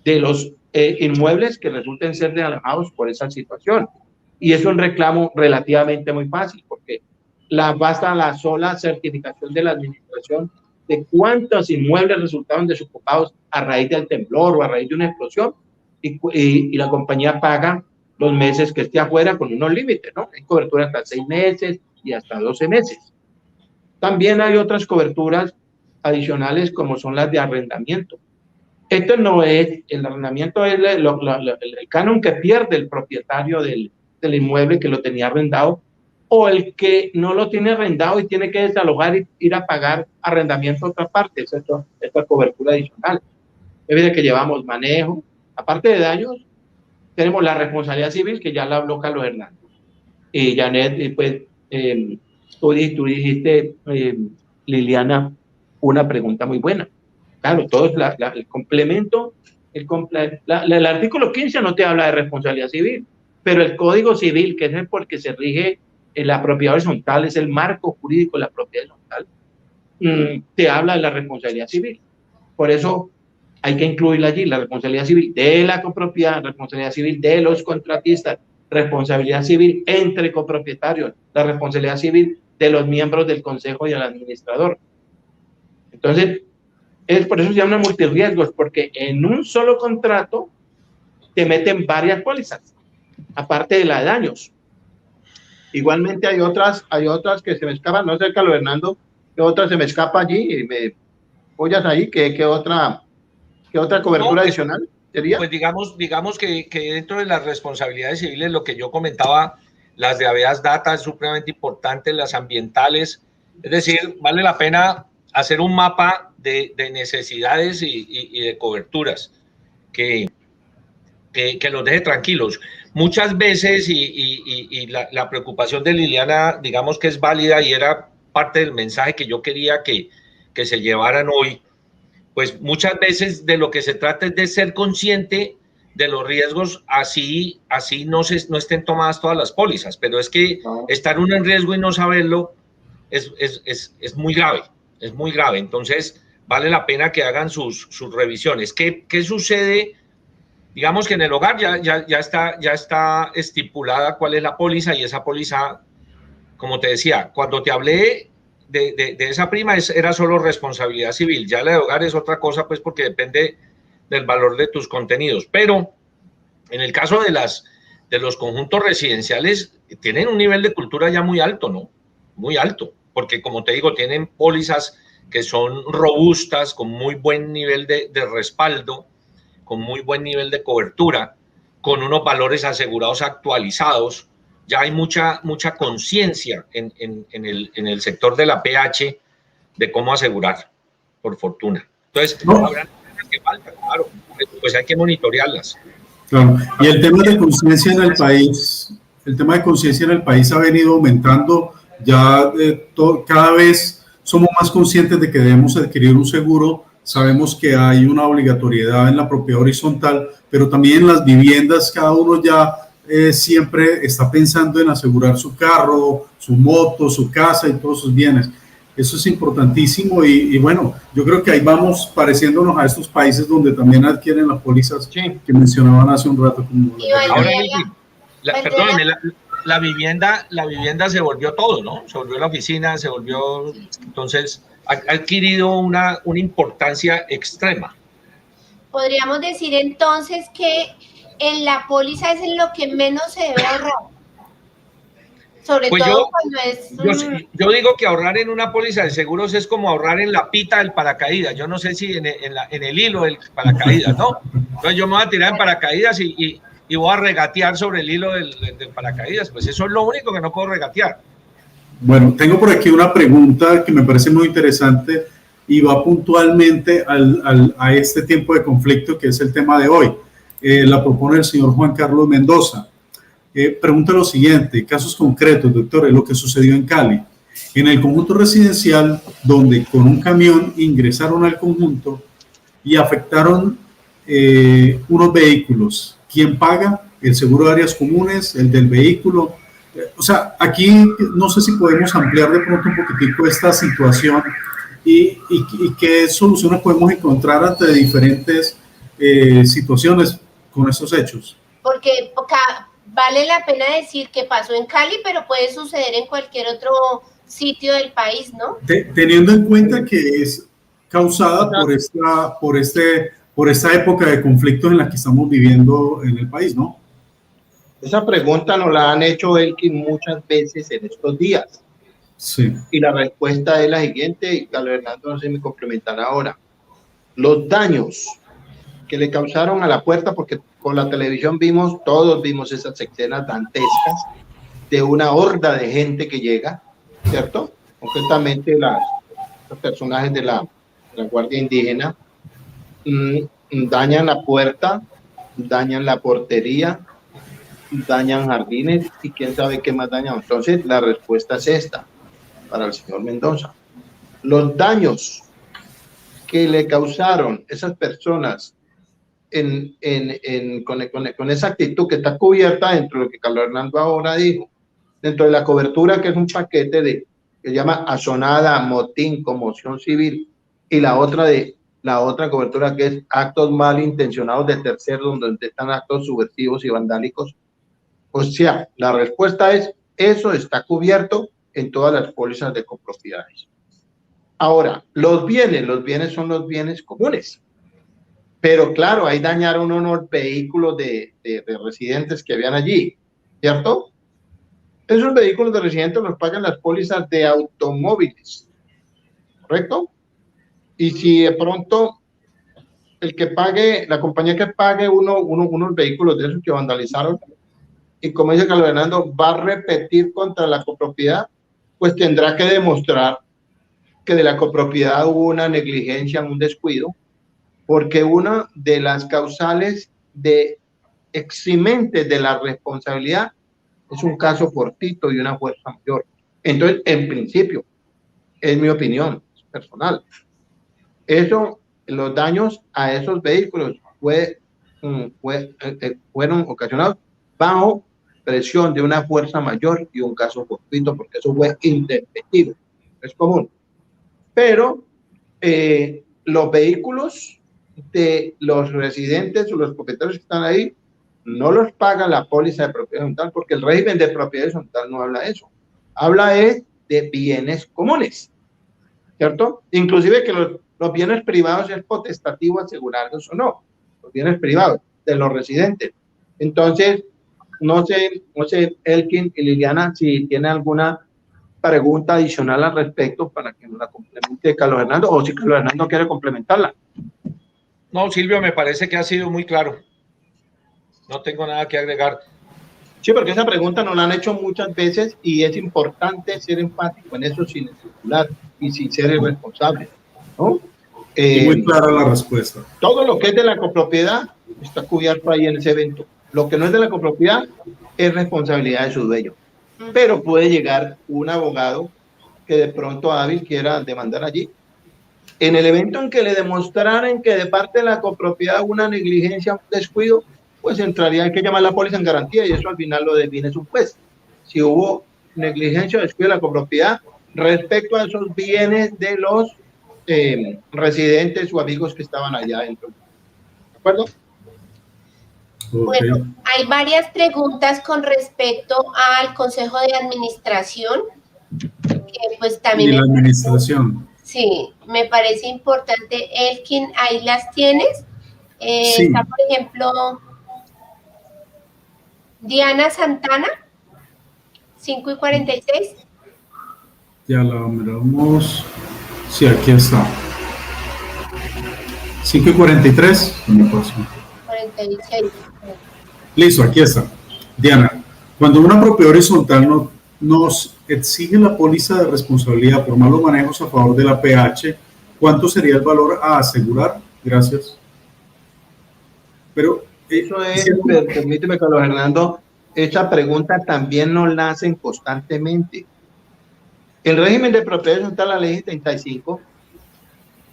de los inmuebles que resulten ser alejados por esa situación. Y es un reclamo relativamente muy fácil porque basta la sola certificación de la administración de cuántos inmuebles resultaron desocupados a raíz del temblor o a raíz de una explosión y la compañía paga los meses que esté afuera con unos límites, ¿no? Hay cobertura hasta 6 meses y hasta 12 meses. También hay otras coberturas adicionales como son las de arrendamiento. Esto no es, el arrendamiento es el canon que pierde el propietario del inmueble que lo tenía arrendado o el que no lo tiene arrendado y tiene que desalojar y ir a pagar arrendamiento a otra parte. Esta cobertura adicional. Es decir, que llevamos manejo. Aparte de daños, tenemos la responsabilidad civil, que ya la habló Carlos Hernando. Y Janet, pues, tú dijiste, Liliana, una pregunta muy buena. Claro, todo es el complemento, el artículo 15 no te habla de responsabilidad civil, pero el Código Civil, que es el por el que se rige la propiedad horizontal, es el marco jurídico de la propiedad horizontal, te habla de la responsabilidad civil. Por eso hay que incluirla allí, la responsabilidad civil de la copropiedad, responsabilidad civil de los contratistas, responsabilidad civil entre copropietarios, la responsabilidad civil de los miembros del consejo y el administrador. Entonces, por eso se llama multirriesgos, porque en un solo contrato te meten varias pólizas, aparte de la de daños. Igualmente hay otras que se me escapan, no sé, Carlos Hernando, que otra se me escapa allí y me apoyas ahí, ¿qué otra cobertura adicional sería? Pues digamos que dentro de las responsabilidades civiles, lo que yo comentaba, las de habeas data es supremamente importante, las ambientales, es decir, vale la pena hacer un mapa de necesidades y de coberturas que los deje tranquilos. Muchas veces, y la preocupación de Liliana, digamos que es válida y era parte del mensaje que yo quería que se llevaran hoy, pues muchas veces de lo que se trata es de ser consciente de los riesgos, así no estén tomadas todas las pólizas, pero es que estar uno en riesgo y no saberlo es muy grave, es muy grave. Entonces vale la pena que hagan sus revisiones. ¿Qué sucede? Digamos que en el hogar ya está estipulada cuál es la póliza, y esa póliza, como te decía, cuando te hablé de esa prima era solo responsabilidad civil. Ya la de hogar es otra cosa, pues, porque depende del valor de tus contenidos. Pero en el caso de los conjuntos residenciales, tienen un nivel de cultura ya muy alto, ¿no? Muy alto, porque como te digo, tienen pólizas que son robustas, con muy buen nivel de respaldo, con muy buen nivel de cobertura, con unos valores asegurados actualizados. Ya hay mucha conciencia en el sector de la PH de cómo asegurar, por fortuna. Entonces, habrá cosas que faltan, claro, pues hay que monitorearlas. Claro. Y el tema de conciencia en el país, ha venido aumentando. Ya cada vez somos más conscientes de que debemos adquirir un seguro. Sabemos que hay una obligatoriedad en la propiedad horizontal, pero también en las viviendas cada uno ya siempre está pensando en asegurar su carro, su moto, su casa y todos sus bienes. Eso es importantísimo y bueno, yo creo que ahí vamos pareciéndonos a estos países donde también adquieren las pólizas que mencionaban hace un rato. Como perdóname, la vivienda se volvió todo, ¿no? Se volvió la oficina, se volvió, entonces ha adquirido una importancia extrema. Podríamos decir entonces que en la póliza es en lo que menos se debe ahorrar. Sobre pues todo cuando es... Yo digo que ahorrar en una póliza de seguros es como ahorrar en la pita del paracaídas. Yo no sé si en el hilo del paracaídas, ¿no? Entonces yo me voy a tirar en paracaídas y voy a regatear sobre el hilo del paracaídas. Pues eso es lo único que no puedo regatear. Bueno, tengo por aquí una pregunta que me parece muy interesante y va puntualmente a este tiempo de conflicto que es el tema de hoy. La propone el señor Juan Carlos Mendoza. Pregunta lo siguiente, casos concretos, doctor, es lo que sucedió en Cali. En el conjunto residencial, donde con un camión ingresaron al conjunto y afectaron unos vehículos. ¿Quién paga? ¿El seguro de áreas comunes? ¿El del vehículo? O sea, aquí no sé si podemos ampliar de pronto un poquitico esta situación y qué soluciones podemos encontrar ante diferentes situaciones con estos hechos. Porque vale la pena decir que pasó en Cali, pero puede suceder en cualquier otro sitio del país, ¿no? Teniendo en cuenta que es causada por esta época de conflictos en la que estamos viviendo en el país, ¿no? Esa pregunta nos la han hecho Elkin muchas veces en estos días. Sí. Y la respuesta es la siguiente, y Carlos Hernando no se me complementará ahora. Los daños que le causaron a la puerta, porque con la televisión todos vimos esas escenas dantescas de una horda de gente que llega, ¿cierto? Concretamente los personajes de la Guardia Indígena dañan la puerta, dañan la portería, dañan jardines y quién sabe qué más dañan. Entonces la respuesta es esta para el señor Mendoza. Los daños que le causaron esas personas con esa actitud que está cubierta dentro de lo que Carlos Hernando ahora dijo, dentro de la cobertura que es un paquete que se llama asonada, motín, conmoción civil, y la otra cobertura que es actos malintencionados de terceros, donde están actos subversivos y vandálicos. O sea, la respuesta es, eso está cubierto en todas las pólizas de copropiedades. Ahora, los bienes son los bienes comunes. Pero claro, ahí dañaron unos vehículos de residentes que habían allí, ¿cierto? Esos vehículos de residentes los pagan las pólizas de automóviles, ¿correcto? Y si de pronto la compañía que pague unos vehículos de esos que vandalizaron, y como dice Carlos Hernando, va a repetir contra la copropiedad, pues tendrá que demostrar que de la copropiedad hubo una negligencia, un descuido, porque una de las causales de eximente de la responsabilidad es un caso fortuito y una fuerza mayor. Entonces, en principio, es mi opinión personal. Los daños a esos vehículos fueron ocasionados bajo presión de una fuerza mayor y un caso fortuito, porque eso fue intempestivo, es común. Pero los vehículos de los residentes o los propietarios que están ahí no los paga la póliza de propiedad horizontal, porque el régimen de propiedad horizontal no habla de eso, habla de bienes comunes, ¿cierto? Inclusive que los bienes privados es potestativo asegurarlos o no, los bienes privados de los residentes. Entonces, no sé, Elkin y Liliana, si tiene alguna pregunta adicional al respecto para que nos la complemente Carlos Hernando, o si Carlos Hernando quiere complementarla. No, Silvio, me parece que ha sido muy claro. No tengo nada que agregar. Sí, porque esa pregunta nos la han hecho muchas veces y es importante ser empático en eso sin especular y sin ser irresponsable, ¿no? Muy clara la respuesta. Todo lo que es de la copropiedad está cubierto ahí en ese evento. Lo que no es de la copropiedad es responsabilidad de su dueño. Pero puede llegar un abogado que de pronto hábil quiera demandar allí. En el evento en que le demostraran que de parte de la copropiedad hubo una negligencia, un descuido, pues entraría, hay que llamar la póliza en garantía y eso al final lo define su juez. Si hubo negligencia o descuido de la copropiedad, respecto a esos bienes de los residentes o amigos que estaban allá dentro. ¿De acuerdo? Bueno, hay varias preguntas con respecto al Consejo de Administración, que pues también... Y la administración. Sí, me parece importante. Elkin, ahí las tienes. Sí. Está, por ejemplo, Diana Santana, 5:46. Ya la miramos. Sí, aquí está. 5:43. 46. Listo, aquí está. Diana, cuando una propiedad horizontal nos exige la póliza de responsabilidad por malos manejos a favor de la PH, ¿cuánto sería el valor a asegurar? Gracias. Pero eso es, permíteme, Carlos Hernando, esa pregunta también nos la hacen constantemente. El régimen de propiedad horizontal, la ley 35,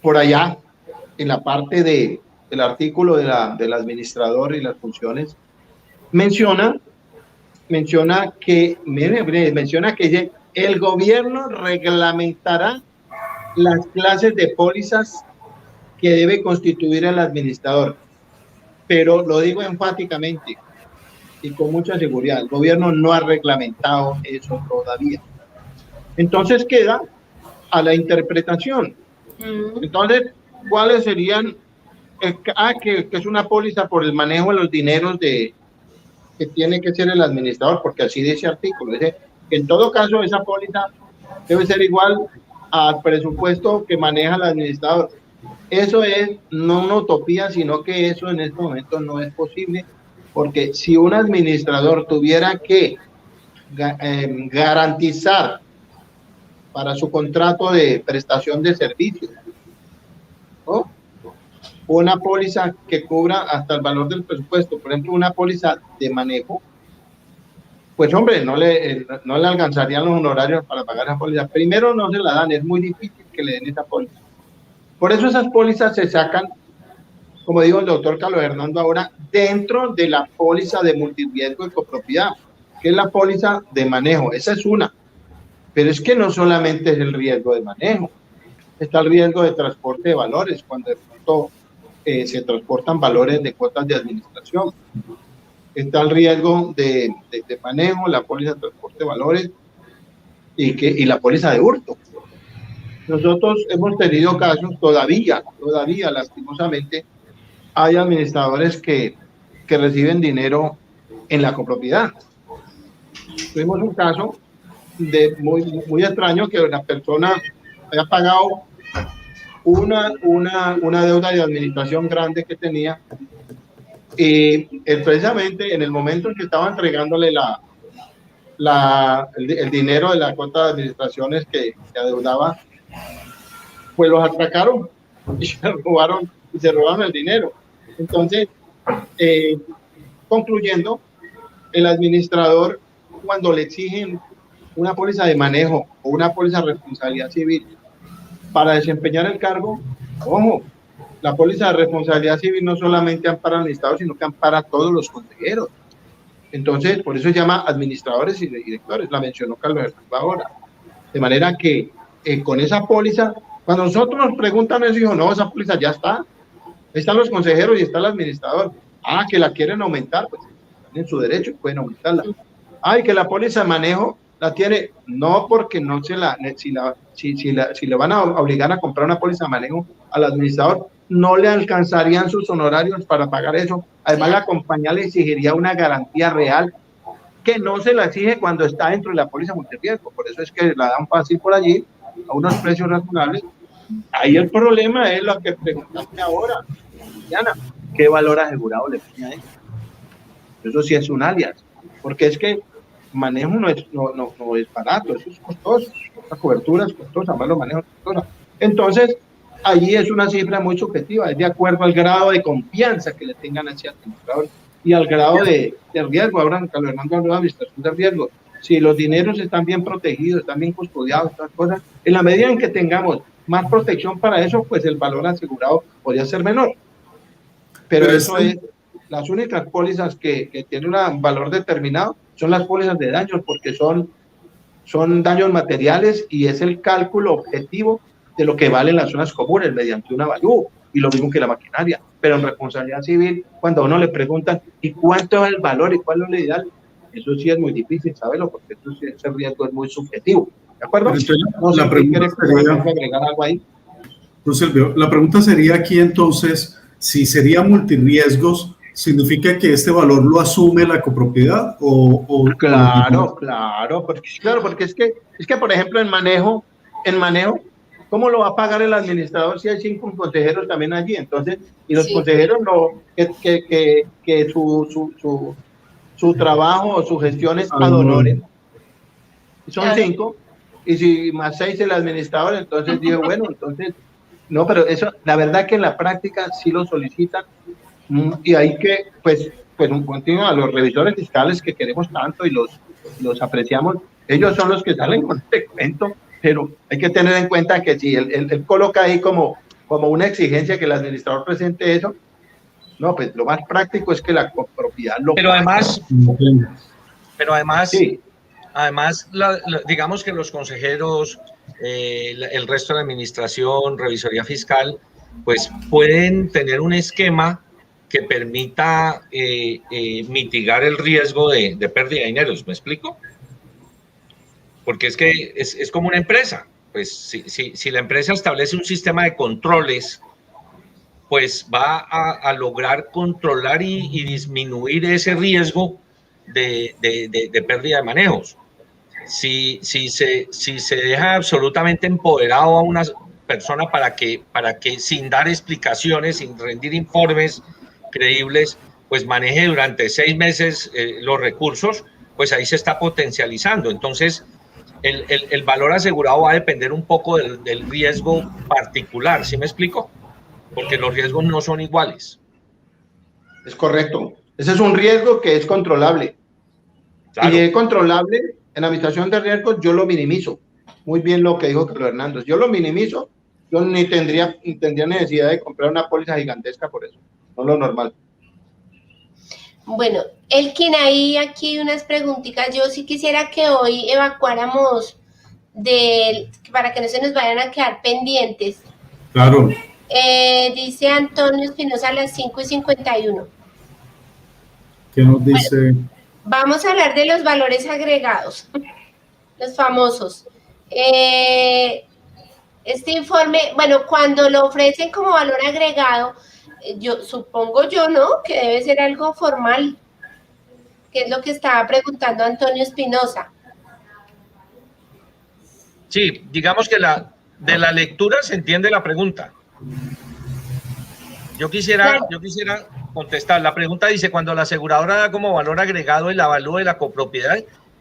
por allá, en la parte del artículo del administrador y las funciones, menciona que el gobierno reglamentará las clases de pólizas que debe constituir el administrador. Pero lo digo enfáticamente y con mucha seguridad, el gobierno no ha reglamentado eso todavía. Entonces queda a la interpretación. Entonces, ¿cuáles serían? Que es una póliza por el manejo de los dineros que tiene que ser el administrador, porque así dice el artículo. Dice que en todo caso esa póliza debe ser igual al presupuesto que maneja el administrador. Eso es no una utopía, sino que eso en este momento no es posible, porque si un administrador tuviera que garantizar para su contrato de prestación de servicios, ¿no?, una póliza que cubra hasta el valor del presupuesto, por ejemplo, una póliza de manejo, pues hombre, no le alcanzarían los honorarios para pagar esa póliza. Primero no se la dan, es muy difícil que le den esa póliza. Por eso esas pólizas se sacan, como dijo el doctor Carlos Hernando ahora, dentro de la póliza de multirriesgo y copropiedad, que es la póliza de manejo. Esa es una. Pero es que no solamente es el riesgo de manejo, está el riesgo de transporte de valores, cuando de pronto se transportan valores de cuotas de administración. Está el riesgo de manejo, la póliza de transporte de valores y la póliza de hurto. Nosotros hemos tenido casos todavía lastimosamente, hay administradores que reciben dinero en la copropiedad. Tuvimos un caso muy extraño, que una persona había pagado una deuda de administración grande que tenía, y precisamente en el momento en que estaba entregándole el dinero de la cuota de administraciones que adeudaba, pues los atracaron y se robaron el dinero. Entonces, concluyendo, el administrador, cuando le exigen una póliza de manejo o una póliza de responsabilidad civil para desempeñar el cargo, ojo, la póliza de responsabilidad civil no solamente ampara al administrador, sino que ampara a todos los consejeros. Entonces, por eso se llama administradores y directores, la mencionó Carlos Hernando ahora. De manera que con esa póliza, cuando nosotros nos preguntan eso, dijo, no, esa póliza ya está. Están los consejeros y está el administrador. Ah, que la quieren aumentar, pues están en su derecho, pueden aumentarla. Ay, que la póliza de manejo la tiene, no, porque no si le van a obligar a comprar una póliza de manejo al administrador, no le alcanzarían sus honorarios para pagar eso. Además, la compañía le exigiría una garantía real que no se la exige cuando está dentro de la póliza multirriesgo. Por eso es que la dan fácil por allí, a unos precios razonables. Ahí el problema es lo que preguntaste ahora, Diana, ¿qué valor asegurado le pone a eso? Eso sí es un alias, porque es que manejo no es barato, eso es costoso, la cobertura es costosa, más los manejos es costosa. Entonces, allí es una cifra muy subjetiva, es de acuerdo al grado de confianza que le tengan a ese administrador y al grado de riesgo. Ahora, Carlos Hernando habló de administración de riesgo. Si los dineros están bien protegidos, están bien custodiados, estas cosas, en la medida en que tengamos más protección para eso, pues el valor asegurado podría ser menor. Pero eso es, las únicas pólizas que tienen un valor determinado son las pólizas de daños, porque son son daños materiales y es el cálculo objetivo de lo que valen las zonas comunes mediante un avalúo, y lo mismo que la maquinaria. Pero en responsabilidad civil, cuando a uno le preguntan ¿y cuánto es el valor y cuál es lo ideal? Eso sí es muy difícil saberlo, porque ese riesgo es muy subjetivo, ¿de acuerdo? Entonces, No sé la si pregunta quieres sería, agregar algo ahí. Silvio, la pregunta sería aquí entonces, si sería multirriesgos, ¿significa que este valor lo asume la copropiedad Claro, porque es que, por ejemplo, en manejo, ¿cómo lo va a pagar el administrador si hay 5 consejeros también allí? Entonces, y los consejeros no, que su trabajo o su gestión es ad honorem. Son 5, y si más 6 el administrador, entonces digo, bueno, entonces, no, pero eso, la verdad que en la práctica sí lo solicitan, y hay que, pues un continuo a los revisores fiscales que queremos tanto y los apreciamos, ellos son los que salen con este cuento, pero hay que tener en cuenta que si él coloca ahí como una exigencia que el administrador presente eso, no, pues lo más práctico es que la copropiedad lo Pero además, sí. Además, digamos que los consejeros, el resto de la administración, revisoría fiscal, pues pueden tener un esquema que permita mitigar el riesgo de pérdida de dinero. ¿Me explico? Porque es que es como una empresa. Pues si la empresa establece un sistema de controles, pues va a lograr controlar y disminuir ese riesgo de pérdida de manejos. Si se deja absolutamente empoderado a una persona para que sin dar explicaciones, sin rendir informes creíbles, pues maneje durante 6 meses los recursos, pues ahí se está potencializando. Entonces, el valor asegurado va a depender un poco del riesgo particular, ¿sí me explico? Porque los riesgos no son iguales. Es correcto. Ese es un riesgo que es controlable. Claro. Y es controlable. En la administración de riesgos yo lo minimizo. Muy bien lo que dijo Carlos Hernando. Yo lo minimizo. Yo ni tendría necesidad de comprar una póliza gigantesca por eso. No lo normal. Bueno, Elkin, hay aquí unas preguntitas. Yo sí quisiera que hoy evacuáramos para que no se nos vayan a quedar pendientes. Claro. Dice Antonio Espinosa a las 5:51. ¿Qué nos dice? Bueno, vamos a hablar de los valores agregados, los famosos. Este informe, bueno, cuando lo ofrecen como valor agregado, yo supongo ¿no? Que debe ser algo formal, que es lo que estaba preguntando Antonio Espinosa. Sí, digamos que de la lectura se entiende la pregunta. Yo quisiera contestar. La pregunta dice, cuando la aseguradora da como valor agregado el avalúo de la copropiedad,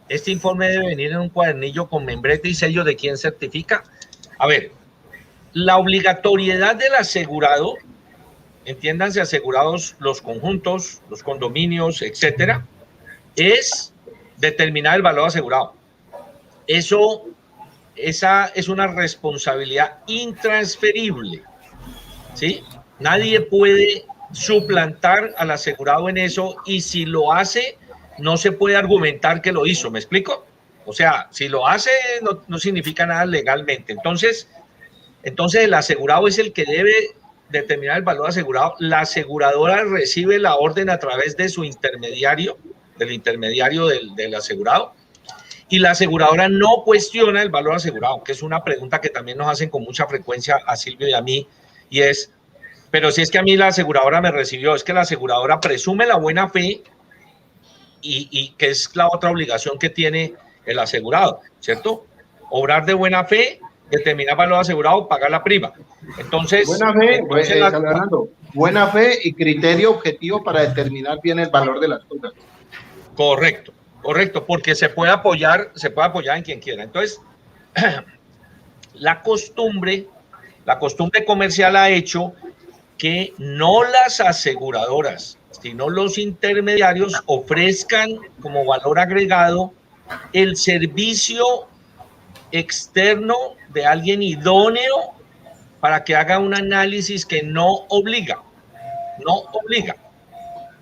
¿este informe debe venir en un cuadernillo con membrete y sello de quien certifica? A ver, la obligatoriedad del asegurado, entiéndanse asegurados los conjuntos, los condominios, etcétera, es determinar el valor asegurado. Esa es una responsabilidad intransferible, ¿sí? Nadie puede suplantar al asegurado en eso, y si lo hace, no se puede argumentar que lo hizo, ¿me explico? O sea, si lo hace, no significa nada legalmente. Entonces el asegurado es el que debe determinar el valor asegurado. La aseguradora recibe la orden a través de su intermediario, del intermediario del asegurado, y la aseguradora no cuestiona el valor asegurado, que es una pregunta que también nos hacen con mucha frecuencia a Silvio y a mí, y es, pero si es que a mí la aseguradora me recibió, es que la aseguradora presume la buena fe y que es la otra obligación que tiene el asegurado, ¿cierto? Obrar de buena fe, determinar valor asegurado, pagar la prima. Entonces, buena fe y criterio objetivo para determinar bien el valor de las cosas. Correcto, porque se puede apoyar en quien quiera. Entonces, la costumbre comercial ha hecho que no las aseguradoras, sino los intermediarios ofrezcan como valor agregado el servicio externo de alguien idóneo para que haga un análisis que no obliga.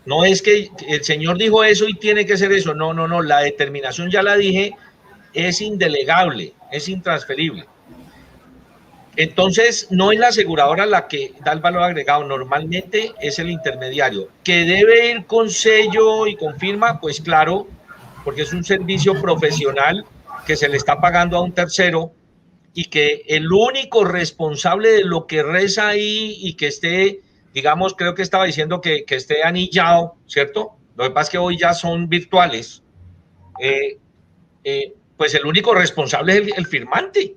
No es que el señor dijo eso y tiene que ser eso. No. La determinación ya la dije es indelegable, es intransferible. Entonces, no es la aseguradora la que da el valor agregado, normalmente es el intermediario, que debe ir con sello y con firma, pues claro, porque es un servicio profesional que se le está pagando a un tercero y que el único responsable de lo que reza ahí y que esté, digamos, creo que estaba diciendo que esté anillado, ¿cierto? Lo que pasa es que hoy ya son virtuales, pues el único responsable es el firmante.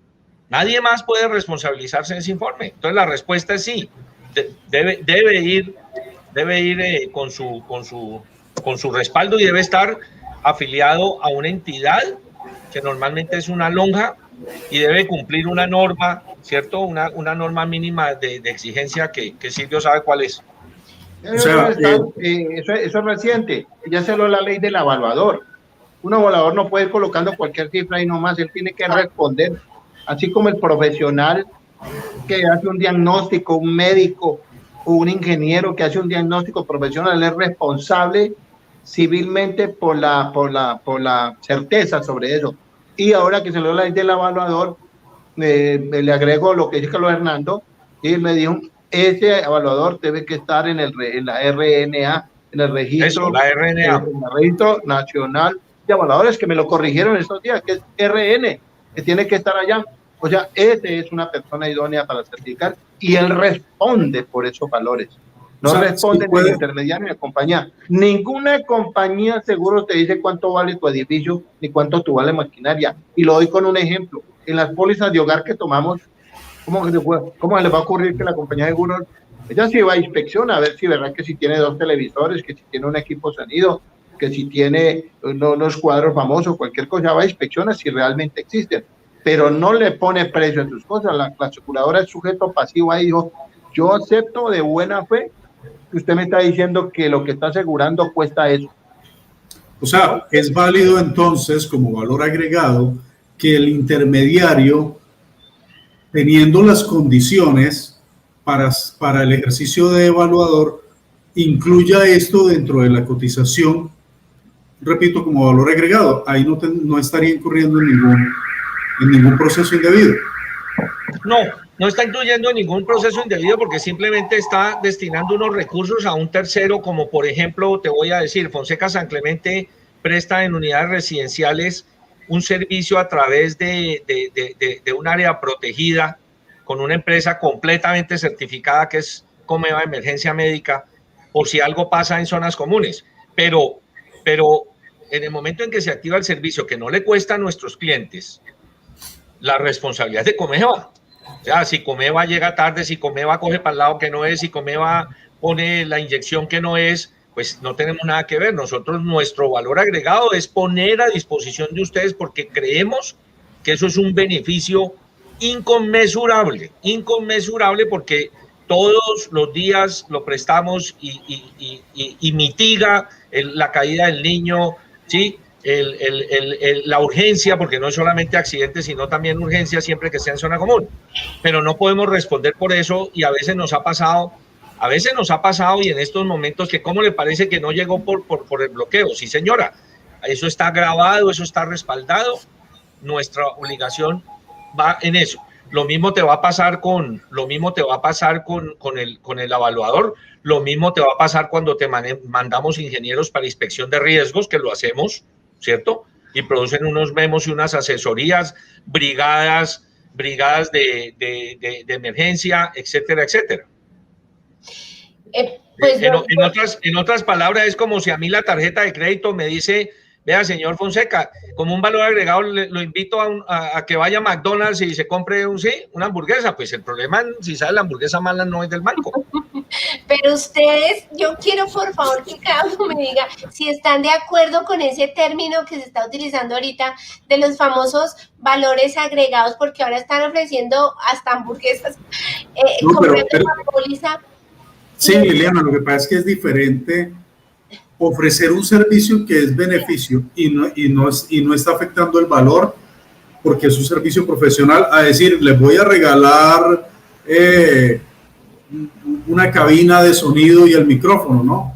Nadie más puede responsabilizarse de ese informe. Entonces la respuesta es sí, debe ir con su respaldo y debe estar afiliado a una entidad que normalmente es una lonja y debe cumplir una norma, ¿cierto? Una norma mínima de exigencia que Silvio sabe cuál es. O sea, eso es reciente, ya se lo la ley del evaluador. Un evaluador no puede ir colocando cualquier cifra y nomás, él tiene que responder. Así como el profesional que hace un diagnóstico, un médico o un ingeniero que hace un diagnóstico profesional es responsable civilmente por la certeza sobre eso. Y ahora que se lo la ley del evaluador, le agrego lo que dice Carlos Hernando, y él me dijo, ese evaluador debe que estar en la RNA, en el registro, eso, la RNA. En el registro nacional de evaluadores, que me lo corrigieron estos días, que es RN, que tiene que estar allá. O sea, ese es una persona idónea para certificar y él responde por esos valores. No responde ni el intermediario ni la compañía. Ninguna compañía seguro te dice cuánto vale tu edificio ni cuánto tu vale maquinaria. Y lo doy con un ejemplo. En las pólizas de hogar que tomamos, ¿cómo se les va a ocurrir que la compañía de seguros, ella sí va a inspección a ver si verdad que si tiene 2 televisores, que si tiene un equipo sonido, que si tiene unos cuadros famosos, cualquier cosa, va a inspeccionar si realmente existen, pero no le pone precio a sus cosas. La aseguradora es sujeto pasivo ahí, dijo, yo acepto de buena fe que usted me está diciendo que lo que está asegurando cuesta eso. O sea, es válido entonces como valor agregado que el intermediario, teniendo las condiciones para el ejercicio de evaluador, incluya esto dentro de la cotización, repito, como valor agregado. Ahí no estaría incurriendo en ningún proceso indebido. No está incluyendo ningún proceso indebido porque simplemente está destinando unos recursos a un tercero, como por ejemplo, te voy a decir, Fonseca San Clemente presta en unidades residenciales un servicio a través de un área protegida con una empresa completamente certificada que es Comeva Emergencia Médica, por si algo pasa en zonas comunes. Pero en el momento en que se activa el servicio, que no le cuesta a nuestros clientes, la responsabilidad de Comeva. O sea, si Comeva llega tarde, si Comeva coge para el lado que no es, si Comeva pone la inyección que no es, pues no tenemos nada que ver. Nosotros, nuestro valor agregado es poner a disposición de ustedes porque creemos que eso es un beneficio inconmensurable porque todos los días lo prestamos y mitiga la caída del niño, ¿sí? La urgencia, porque no es solamente accidentes, sino también urgencia siempre que sea en zona común. Pero no podemos responder por eso y a veces nos ha pasado y en estos momentos que cómo le parece que no llegó por el bloqueo. Sí, señora, eso está grabado, eso está respaldado. Nuestra obligación va en eso. Lo mismo te va a pasar con el evaluador, lo mismo te va a pasar cuando te mandamos ingenieros para inspección de riesgos, que lo hacemos, ¿cierto? Y producen unos memos y unas asesorías, brigadas de emergencia, etcétera, etcétera. Pues en otras palabras, es como si a mí la tarjeta de crédito me dice, vea, señor Fonseca, como un valor agregado lo invito a que vaya a McDonald's y se compre una hamburguesa. Pues el problema, si sale la hamburguesa mala, no es del banco. Pero ustedes, yo quiero por favor que cada uno me diga si están de acuerdo con ese término que se está utilizando ahorita de los famosos valores agregados, porque ahora están ofreciendo hasta hamburguesas póliza. Sí, Liliana, lo que pasa es que es diferente ofrecer un servicio que es beneficio y no está afectando el valor porque es un servicio profesional, a decir, les voy a regalar una cabina de sonido y el micrófono, ¿no?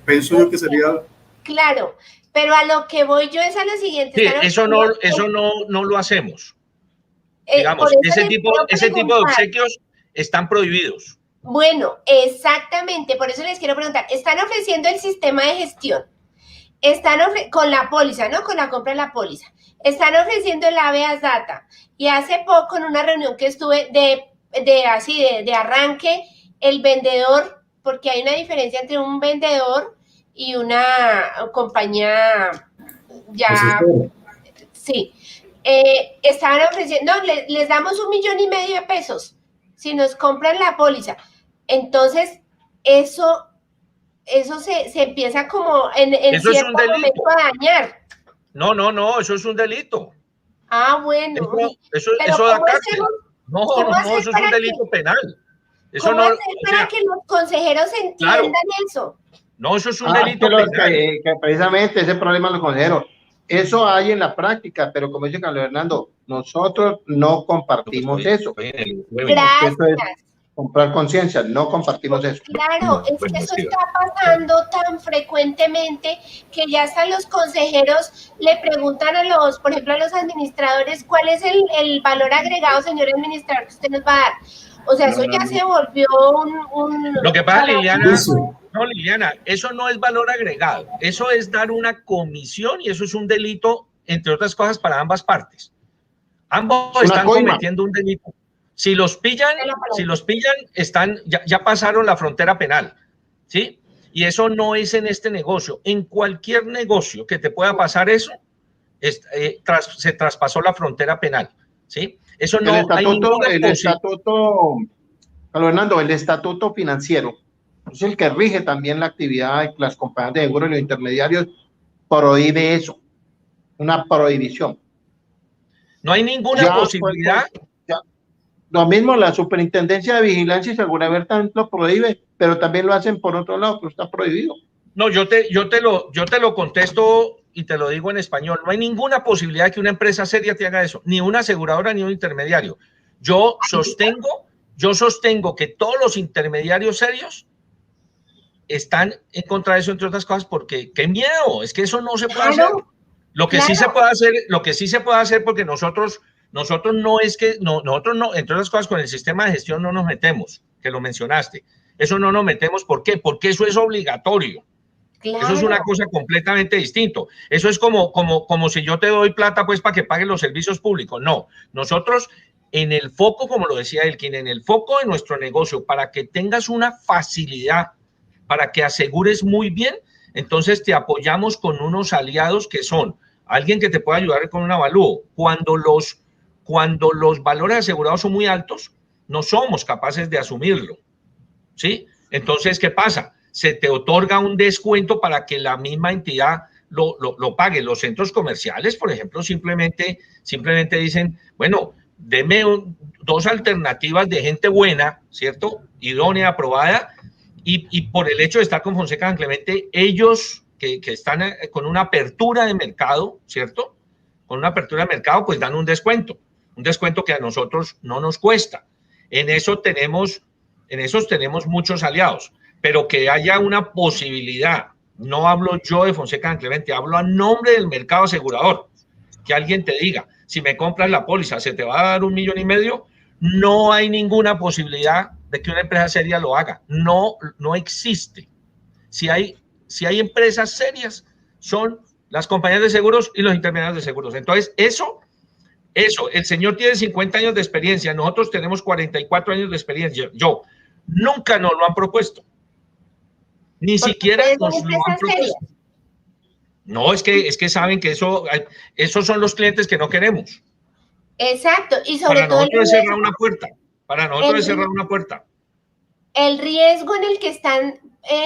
Pienso yo que sería... Claro, Pero a lo que voy yo es a lo siguiente. Sí, eso no lo hacemos. Digamos, ese tipo de obsequios están prohibidos. Bueno, exactamente, por eso les quiero preguntar, están ofreciendo el sistema de gestión, están con la póliza, ¿no? Con la compra de la póliza, están ofreciendo el habeas data, y hace poco en una reunión que estuve de arranque, el vendedor, porque hay una diferencia entre un vendedor y una compañía ya, sí, estaban ofreciendo, no, les damos 1,5 millones de pesos si nos compran la póliza. Entonces, eso se empieza como en cierto momento a dañar. No, eso es un delito. Ah, bueno. Eso da cárcel. No, eso es un delito penal. Eso ¿Cómo hacer para que los consejeros entiendan eso? No, eso es un delito penal. Que precisamente ese problema de los consejeros, eso hay en la práctica, pero como dice Carlos Fernando, nosotros no compartimos eso. Gracias. Comprar conciencia, no compartimos eso. Claro, es que eso está pasando tan frecuentemente que ya hasta los consejeros le preguntan por ejemplo, a los administradores, ¿cuál es el valor agregado, señor administrador, que usted nos va a dar? O sea, eso ya se volvió un... Lo que pasa, Liliana, eso no es valor agregado, eso es dar una comisión y eso es un delito, entre otras cosas, para ambas partes. Ambos están cometiendo un delito. Si los pillan, ya pasaron la frontera penal, ¿sí? Y eso no es en este negocio. En cualquier negocio que te pueda pasar eso, se traspasó la frontera penal, ¿sí? Eso no hay el estatuto, Carlos Fernando, el estatuto financiero es el que rige también la actividad de las compañías de seguros y los intermediarios, prohíbe eso, una prohibición. No hay ninguna posibilidad. Lo mismo la Superintendencia de Vigilancia y Seguridad también lo prohíbe, pero también lo hacen por otro lado, pero está prohibido. No, yo te lo contesto y te lo digo en español. No hay ninguna posibilidad de que una empresa seria te haga eso, ni una aseguradora ni un intermediario. Yo sostengo que todos los intermediarios serios están en contra de eso, entre otras cosas, porque qué miedo, es que eso no se puede hacer. Lo que sí se puede hacer, porque nosotros no, entre otras cosas, con el sistema de gestión no nos metemos, que lo mencionaste. Eso no nos metemos, ¿por qué? Porque eso es obligatorio. Claro. Eso es una cosa completamente distinta. Eso es como si yo te doy plata pues para que pagues los servicios públicos. No, nosotros en el foco, como lo decía Elkin, en el foco de nuestro negocio, para que tengas una facilidad, para que asegures muy bien, entonces te apoyamos con unos aliados que son alguien que te pueda ayudar con un avalúo. Cuando los valores asegurados son muy altos, no somos capaces de asumirlo, ¿sí? Entonces, ¿qué pasa? Se te otorga un descuento para que la misma entidad lo pague. Los centros comerciales, por ejemplo, simplemente dicen, bueno, deme 2 alternativas de gente buena, ¿cierto? Idónea, aprobada, y por el hecho de estar con Fonseca San Clemente, ellos que están con una apertura de mercado, ¿cierto? Con una apertura de mercado, pues dan un descuento que a nosotros no nos cuesta. En esos tenemos muchos aliados, pero que haya una posibilidad, no hablo yo de Fonseca San Clemente, hablo a nombre del mercado asegurador, que alguien te diga, si me compras la póliza, se te va a dar 1,5 millones, no hay ninguna posibilidad de que una empresa seria lo haga, no existe. Si hay empresas serias, son las compañías de seguros y los intermediarios de seguros. Entonces, eso, el señor tiene 50 años de experiencia, nosotros tenemos 44 años de experiencia, nunca nos lo han propuesto. Ni siquiera nos lo han propuesto. No, es que saben que esos son los clientes que no queremos. Exacto, y sobre todo para nosotros es cerrar una puerta. El riesgo en el que están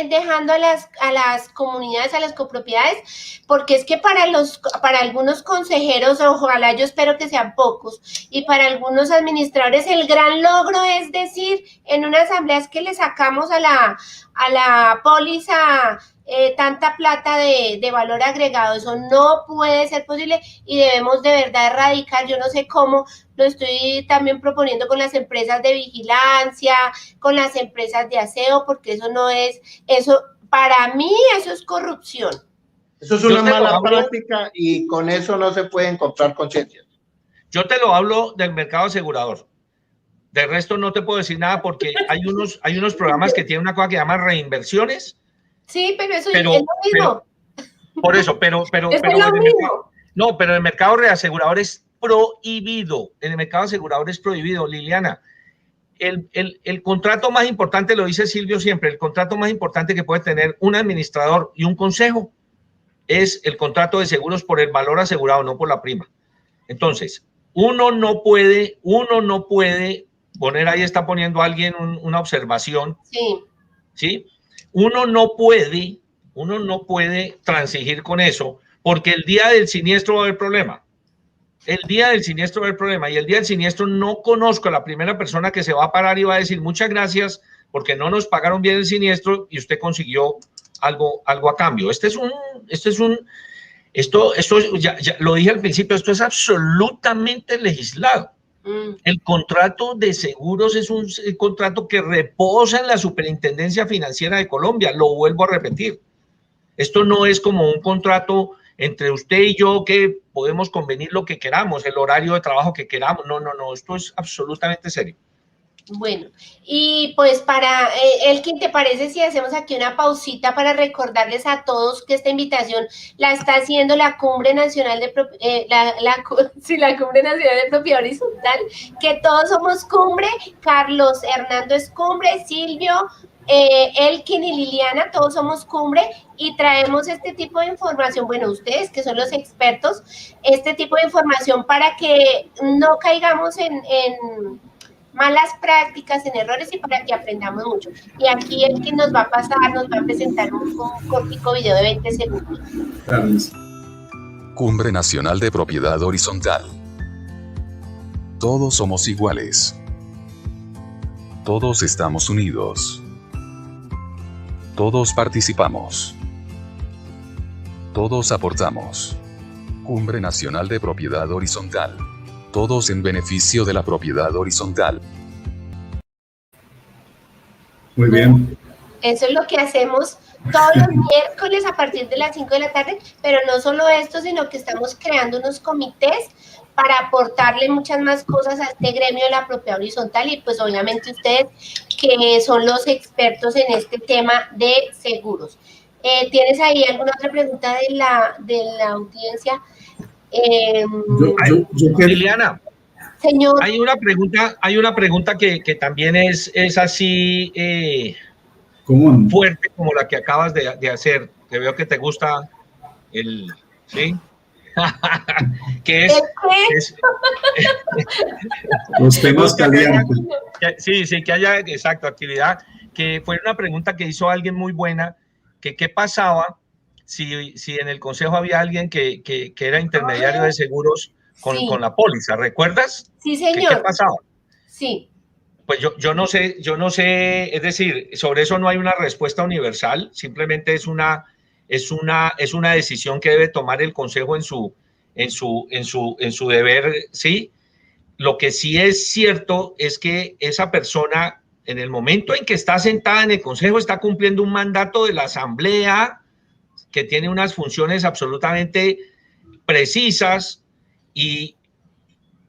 dejando a las comunidades, a las copropiedades, porque es que para algunos consejeros, ojalá, yo espero que sean pocos, y para algunos administradores el gran logro es decir en una asamblea es que le sacamos a la póliza tanta plata de valor agregado. Eso no puede ser posible y debemos de verdad erradicar. Yo no sé cómo, lo estoy también proponiendo con las empresas de vigilancia, con las empresas de aseo, porque eso no es, eso para mí eso es corrupción. Eso es una mala práctica y con eso no se pueden comprar conciencias. Yo te lo hablo del mercado asegurador. De resto no te puedo decir nada porque hay unos programas que tienen una cosa que se llama reinversiones. Sí, pero eso es lo mismo. Por eso, pero es lo mismo. No, pero el mercado reasegurador es prohibido. En el mercado asegurador es prohibido, Liliana. El contrato más importante, lo dice Silvio siempre, el contrato más importante que puede tener un administrador y un consejo es el contrato de seguros por el valor asegurado, no por la prima. Entonces, uno no puede poner, ahí está poniendo alguien una observación. Sí. ¿Sí? Uno no puede transigir con eso, porque el día del siniestro va a haber problema. El día del siniestro va a haber problema, y el día del siniestro no conozco a la primera persona que se va a parar y va a decir muchas gracias porque no nos pagaron bien el siniestro y usted consiguió algo a cambio. Esto ya lo dije al principio, esto es absolutamente legislado. El contrato de seguros es un contrato que reposa en la Superintendencia Financiera de Colombia, lo vuelvo a repetir. Esto no es como un contrato entre usted y yo que podemos convenir lo que queramos, el horario de trabajo que queramos. No, esto es absolutamente serio. Bueno, y pues para Elkin, ¿te parece si hacemos aquí una pausita para recordarles a todos que esta invitación la está haciendo la Cumbre Nacional de la Cumbre Nacional de Propiedad Horizontal, que todos somos cumbre? Carlos Hernando es cumbre, Silvio, Elkin y Liliana, todos somos cumbre, y traemos este tipo de información, bueno, ustedes que son los expertos, este tipo de información para que no caigamos en malas prácticas, en errores, y para que aprendamos mucho. Y aquí el que nos va a presentar un cortico video de 20 segundos. Cumbre Nacional de Propiedad Horizontal. Todos somos iguales. Todos estamos unidos. Todos participamos. Todos aportamos. Cumbre Nacional de Propiedad Horizontal. Todos en beneficio de la propiedad horizontal. Muy bien. Eso es lo que hacemos todos los miércoles a partir de las 5 de la tarde, pero no solo esto, sino que estamos creando unos comités para aportarle muchas más cosas a este gremio de la propiedad horizontal, y pues obviamente ustedes que son los expertos en este tema de seguros. ¿Tienes ahí alguna otra pregunta de la audiencia? Liliana, señor, hay una pregunta que también es así fuerte como la que acabas de hacer, que veo que te gusta ¿sí? que es los temas calientes. Sí, que haya, exacto, actividad, que fue una pregunta que hizo alguien muy buena, que qué pasaba si en el consejo había alguien que era intermediario de seguros con la póliza, ¿recuerdas? Sí, señor. ¿Qué pasaba? Sí. Pues yo no sé, es decir, sobre eso no hay una respuesta universal, simplemente es una decisión que debe tomar el consejo en su deber, ¿sí? Lo que sí es cierto es que esa persona, en el momento en que está sentada en el consejo, está cumpliendo un mandato de la asamblea que tiene unas funciones absolutamente precisas, y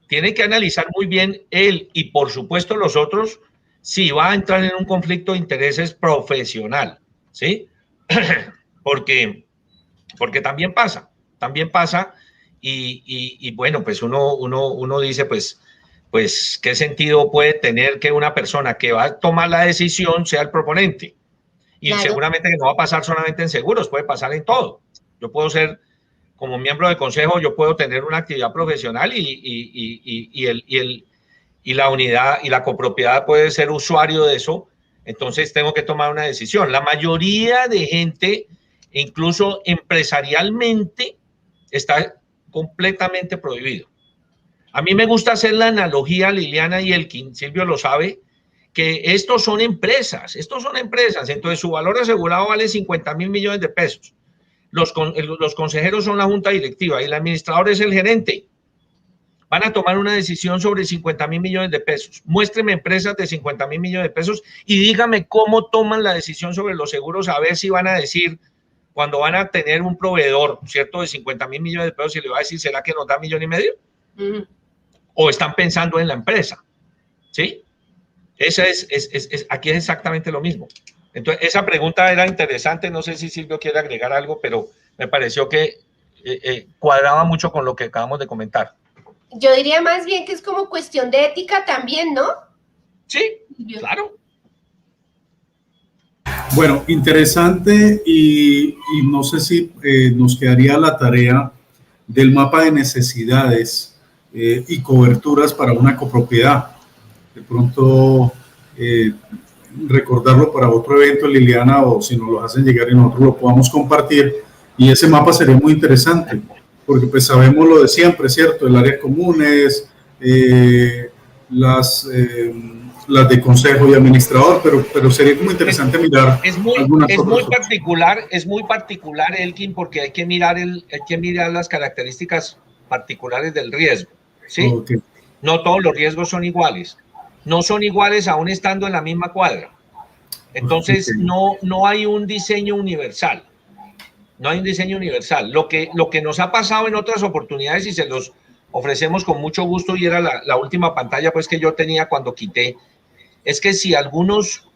tiene que analizar muy bien él y por supuesto los otros si va a entrar en un conflicto de intereses profesional, ¿sí? porque también pasa y bueno, pues uno dice pues qué sentido puede tener que una persona que va a tomar la decisión sea el proponente. Y claro, seguramente que no va a pasar solamente en seguros, puede pasar en todo. Yo puedo ser, como miembro del consejo, yo puedo tener una actividad profesional y la unidad y la copropiedad puede ser usuario de eso. Entonces tengo que tomar una decisión. La mayoría de gente, incluso empresarialmente, está completamente prohibido. A mí me gusta hacer la analogía, Liliana y Elkin, Silvio lo sabe, que estos son empresas, entonces su valor asegurado vale 50.000 millones de pesos. Los consejeros son la junta directiva y el administrador es el gerente. Van a tomar una decisión sobre 50.000 millones de pesos. Muéstreme empresas de 50.000 millones de pesos y dígame cómo toman la decisión sobre los seguros, a ver si van a decir, cuando van a tener un proveedor, ¿cierto?, de 50.000 millones de pesos y le va a decir, ¿será que nos da 1,5 millones? ¿O están pensando en la empresa? ¿Sí? Esa aquí es exactamente lo mismo. Entonces, esa pregunta era interesante. No sé si Silvio quiere agregar algo, pero me pareció que cuadraba mucho con lo que acabamos de comentar. Yo diría más bien que es como cuestión de ética también, ¿no? Sí, claro. Bueno, interesante y no sé si nos quedaría la tarea del mapa de necesidades y coberturas para una copropiedad. De pronto recordarlo para otro evento, Liliana, o si nos lo hacen llegar y nosotros lo podamos compartir. Y ese mapa sería muy interesante, porque pues sabemos lo de siempre, ¿cierto? El área comunes, las de consejo y administrador, pero sería como interesante mirar es muy particular, Elkin, porque hay que mirar las características particulares del riesgo, ¿sí? Okay. No todos los riesgos son iguales. No son iguales aún estando en la misma cuadra. Entonces, okay, no hay un diseño universal. No hay un diseño universal. Lo que nos ha pasado en otras oportunidades, y se los ofrecemos con mucho gusto, y era la última pantalla pues que yo tenía cuando quité, es que si algunos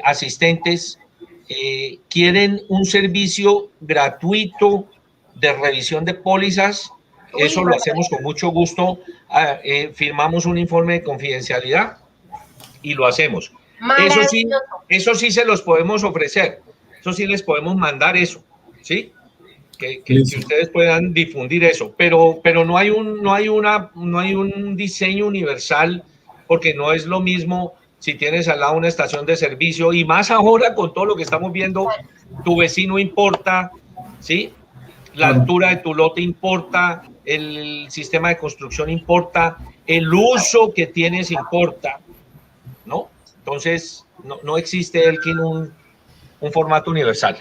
asistentes quieren un servicio gratuito de revisión de pólizas, eso lo hacemos con mucho gusto. Firmamos un informe de confidencialidad y lo hacemos. Eso sí se los podemos ofrecer. Eso sí les podemos mandar eso, ¿sí? Que ustedes puedan difundir eso. Pero no hay un diseño universal, porque no es lo mismo si tienes al lado una estación de servicio, y más ahora con todo lo que estamos viendo, tu vecino importa, ¿sí? La altura de tu lote importa, el sistema de construcción importa, el uso que tienes importa, ¿no? Entonces, no existe, Elkin, un formato universal.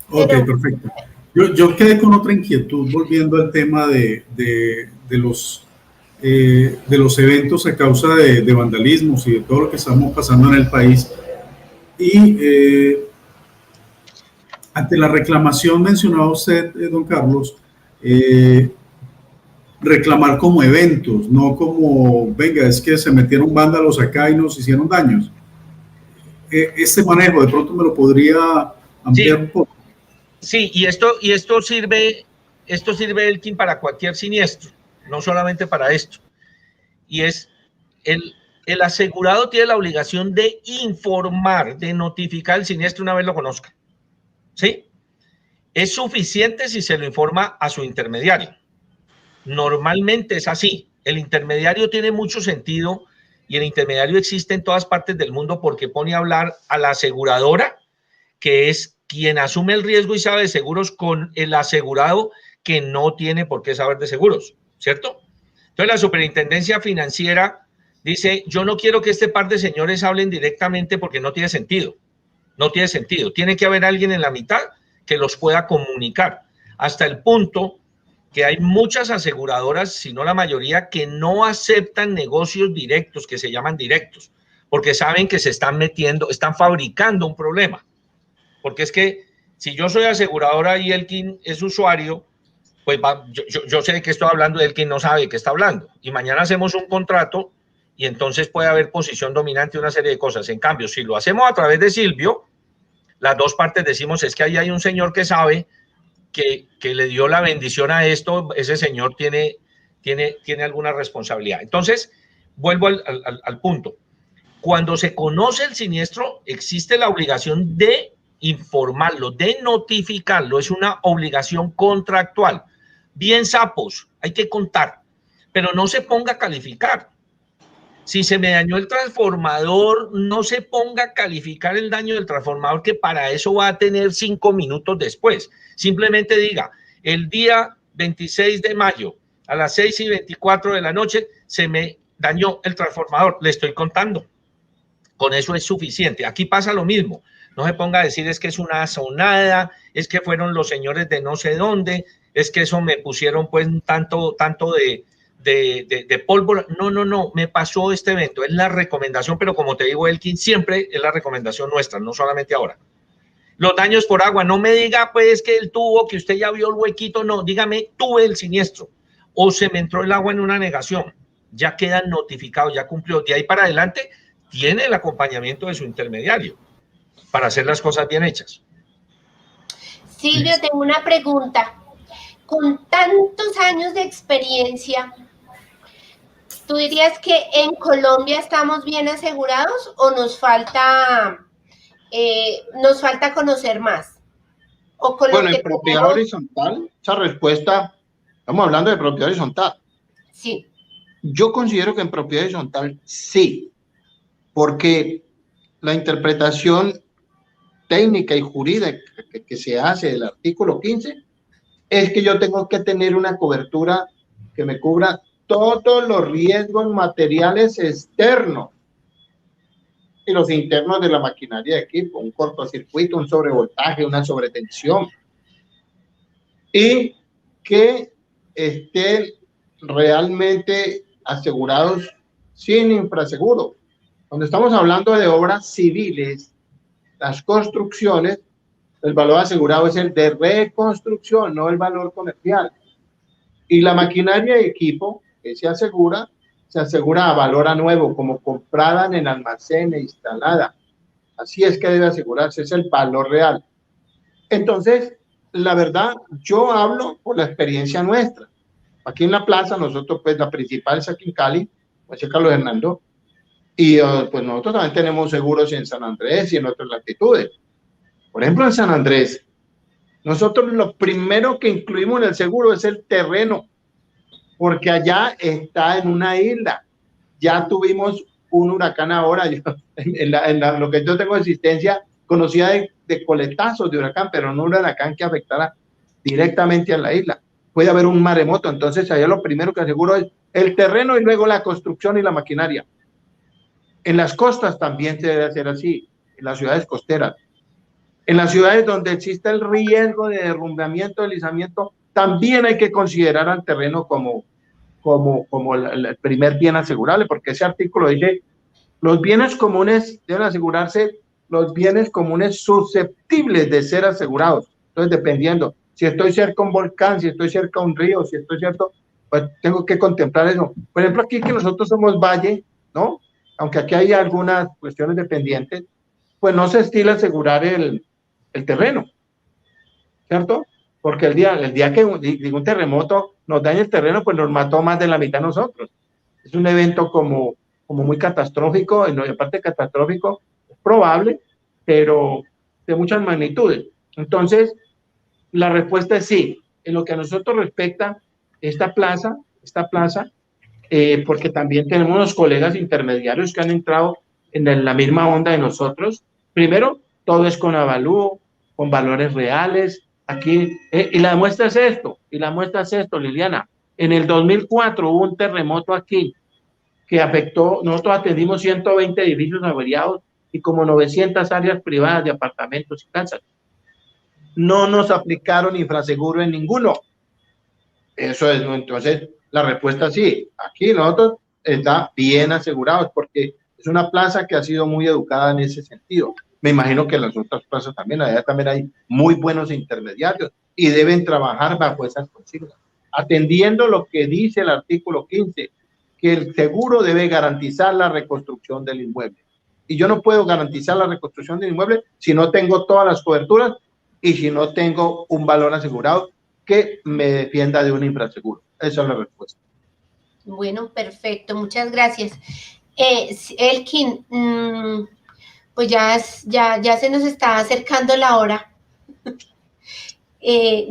Ok, perfecto. Yo quedé con otra inquietud, volviendo al tema de los eventos a causa de vandalismos y de todo lo que estamos pasando en el país. Y ante la reclamación mencionaba usted, don Carlos, reclamar como eventos, no como, venga, es que se metieron vándalos acá y nos hicieron daños. Este manejo de pronto me lo podría ampliar un poco. Sí, y esto sirve, Elkin, para cualquier siniestro, no solamente para esto. Y es el asegurado tiene la obligación de informar, de notificar el siniestro una vez lo conozca, ¿sí? Es suficiente si se lo informa a su intermediario. Normalmente es así. El intermediario tiene mucho sentido, y el intermediario existe en todas partes del mundo porque pone a hablar a la aseguradora, que es quien asume el riesgo y sabe de seguros, con el asegurado, que no tiene por qué saber de seguros, ¿cierto? Entonces la superintendencia financiera dice, yo no quiero que este par de señores hablen directamente porque no tiene sentido. No tiene sentido. Tiene que haber alguien en la mitad que los pueda comunicar, hasta el punto que hay muchas aseguradoras, si no la mayoría, que no aceptan negocios directos, que se llaman directos, porque saben que se están metiendo, están fabricando un problema. Porque es que si yo soy aseguradora y Elkin es usuario, pues yo sé de qué estoy hablando, y Elkin no sabe de qué está hablando. Y mañana hacemos un contrato y entonces puede haber posición dominante y una serie de cosas. En cambio, si lo hacemos a través de Silvio, las dos partes decimos, es que ahí hay un señor que sabe que le dio la bendición a esto, ese señor tiene alguna responsabilidad. Entonces, vuelvo al punto. Cuando se conoce el siniestro, existe la obligación de informarlo, de notificarlo. Es una obligación contractual. Bien sapos, hay que contar, pero no se ponga a calificar. Si se me dañó el transformador, no se ponga a calificar el daño del transformador, que para eso va a tener 5 minutos después. Simplemente diga, el día 26 de mayo a las 6:24 de la noche se me dañó el transformador. Le estoy contando. Con eso es suficiente. Aquí pasa lo mismo. No se ponga a decir, es que es una sonada, es que fueron los señores de no sé dónde, es que eso me pusieron pues tanto de pólvora. No, me pasó este evento. Es la recomendación, pero como te digo, Elkin, siempre es la recomendación nuestra, no solamente ahora. Los daños por agua, no me diga pues que el tubo, que usted ya vio el huequito, no, dígame, tuve el siniestro o se me entró el agua en una negación, ya quedan notificados, ya cumplió. De ahí para adelante tiene el acompañamiento de su intermediario para hacer las cosas bien hechas. Silvio, tengo una pregunta. Con tantos años de experiencia, ¿tú dirías que en Colombia estamos bien asegurados o nos falta conocer más? ¿O con bueno, en propiedad horizontal, esa respuesta, estamos hablando de propiedad horizontal. Sí. Yo considero que en propiedad horizontal sí, porque la interpretación técnica y jurídica que se hace del artículo 15 es que yo tengo que tener una cobertura que me cubra todos los riesgos materiales externos y los internos de la maquinaria de equipo, un cortocircuito, un sobrevoltaje, una sobretensión, y que estén realmente asegurados sin infraseguro. Cuando estamos hablando de obras civiles, las construcciones, el valor asegurado es el de reconstrucción, no el valor comercial. Y la maquinaria y equipo que se asegura a valor a nuevo, como comprada en el almacén e instalada. Así es que debe asegurarse, es el valor real. Entonces, la verdad, yo hablo por la experiencia nuestra. Aquí en la plaza, nosotros, pues la principal es aquí en Cali, José Carlos Hernando, y pues nosotros también tenemos seguros en San Andrés y en otras latitudes. Por ejemplo, en San Andrés, nosotros lo primero que incluimos en el seguro es el terreno, porque allá está en una isla. Ya tuvimos un huracán ahora, lo que yo tengo existencia conocida de coletazos de huracán, pero no un huracán que afectara directamente a la isla. Puede haber un maremoto, entonces allá lo primero que aseguro es el terreno y luego la construcción y la maquinaria. En las costas también se debe hacer así, en las ciudades costeras. En las ciudades donde existe el riesgo de derrumbamiento, deslizamiento, también hay que considerar al terreno como el primer bien asegurable, porque ese artículo dice, los bienes comunes deben asegurarse, los bienes comunes susceptibles de ser asegurados. Entonces, dependiendo, si estoy cerca a un volcán, si estoy cerca a un río, si estoy cerca, pues tengo que contemplar eso. Por ejemplo, aquí que nosotros somos valle, ¿no? Aunque aquí hay algunas cuestiones dependientes, pues no se estila asegurar el terreno, ¿cierto? Porque el día que un terremoto nos daña el terreno, pues nos mató más de la mitad de nosotros. Es un evento como muy catastrófico, y aparte catastrófico, es probable, pero de muchas magnitudes. Entonces, la respuesta es sí. En lo que a nosotros respecta, esta plaza, porque también tenemos unos colegas intermediarios que han entrado en la misma onda de nosotros. Primero, todo es con avalúo, con valores reales. Aquí, y la muestra es esto, Liliana. En el 2004 hubo un terremoto aquí que afectó, nosotros atendimos 120 edificios averiados y como 900 áreas privadas de apartamentos y casas. No nos aplicaron infraseguro en ninguno. Eso es, entonces, la respuesta sí. Aquí nosotros está bien asegurados porque es una plaza que ha sido muy educada en ese sentido. Me imagino que en las otras plazas también, allá también hay muy buenos intermediarios y deben trabajar bajo esas consignas, atendiendo lo que dice el artículo 15, que el seguro debe garantizar la reconstrucción del inmueble. Y yo no puedo garantizar la reconstrucción del inmueble si no tengo todas las coberturas y si no tengo un valor asegurado que me defienda de un infraseguro. Esa es la respuesta. Bueno, perfecto, muchas gracias. Elkin, pues ya se nos está acercando la hora.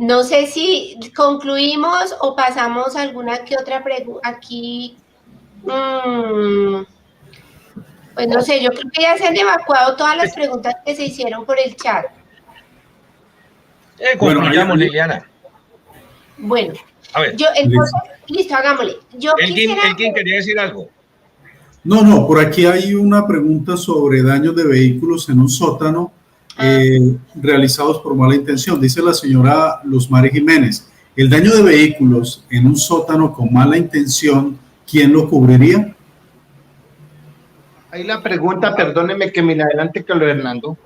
No sé si concluimos o pasamos a alguna que otra pregunta aquí. Pues no sé, yo creo que ya se han evacuado todas las preguntas que se hicieron por el chat. Concluyamos, Liliana. Bueno, a ver, entonces, listo, hagámosle. ¿Alguien quería decir algo? No, por aquí hay una pregunta sobre daños de vehículos en un sótano realizados por mala intención. Dice la señora Luzmari Jiménez, el daño de vehículos en un sótano con mala intención, ¿quién lo cubriría? Ahí la pregunta, perdóneme que me adelante, Carlos Hernando.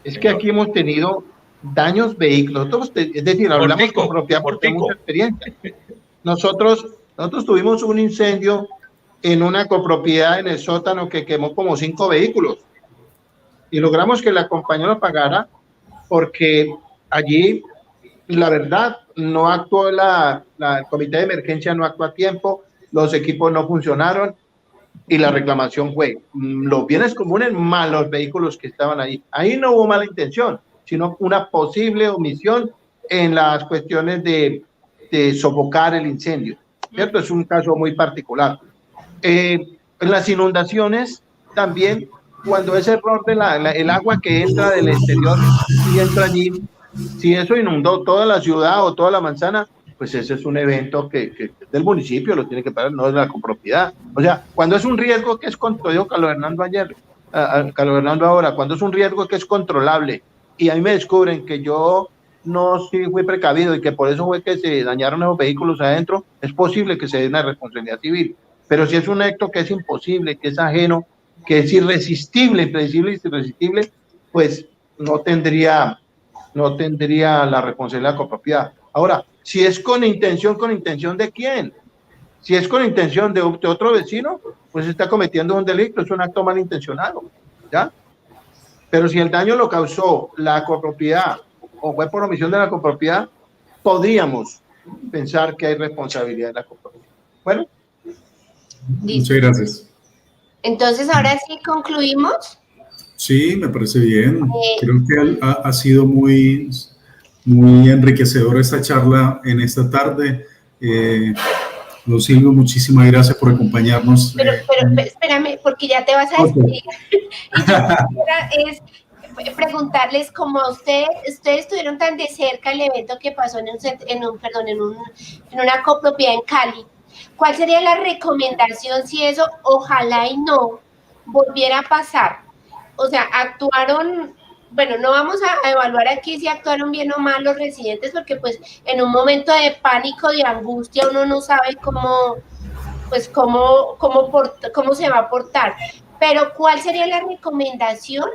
Es que aquí hemos tenido daños vehículos. Nosotros, es decir, hablamos con propiedad porque tenemos mucha experiencia. Nosotros tuvimos un incendio en una copropiedad en el sótano que quemó como 5 vehículos y logramos que la compañía lo pagara porque allí, la verdad, no actuó el comité de emergencia, no actuó a tiempo, los equipos no funcionaron y la reclamación fue los bienes comunes más los vehículos que estaban ahí. Ahí no hubo mala intención, sino una posible omisión en las cuestiones de sofocar el incendio, ¿cierto? Es un caso muy particular. En las inundaciones también, cuando ese error de el agua que entra del exterior y entra allí, si eso inundó toda la ciudad o toda la manzana, pues ese es un evento que del municipio lo tiene que pagar, no es de la copropiedad. O sea, cuando es un riesgo que es, lo dijo Carlos Fernando ayer, Carlos Fernando ahora, cuando es un riesgo que es controlable y ahí me descubren que yo no fui precavido y que por eso fue que se dañaron esos vehículos adentro, es posible que se dé una responsabilidad civil. Pero si es un acto que es imposible, que es ajeno, que es irresistible, impredecible y irresistible, pues no tendría la responsabilidad de la copropiedad. Ahora, si es ¿con intención de quién? Si es con intención de otro vecino, pues está cometiendo un delito, es un acto malintencionado, ¿ya? Pero si el daño lo causó la copropiedad o fue por omisión de la copropiedad, podríamos pensar que hay responsabilidad de la copropiedad. Bueno. Muchas gracias. Entonces, ahora sí concluimos. Sí, me parece bien. Creo que ha sido muy enriquecedora esta charla en esta tarde. Don Silvio, muchísimas gracias por acompañarnos. Pero espérame, porque ya te vas a despedir. Okay. Y yo es preguntarles, como ustedes estuvieron tan de cerca el evento que pasó en una copropiedad en Cali, ¿cuál sería la recomendación si eso, ojalá y no, volviera a pasar? O sea, actuaron, bueno, no vamos a evaluar aquí si actuaron bien o mal los residentes, porque pues en un momento de pánico, de angustia, uno no sabe cómo se va a portar. Pero ¿cuál sería la recomendación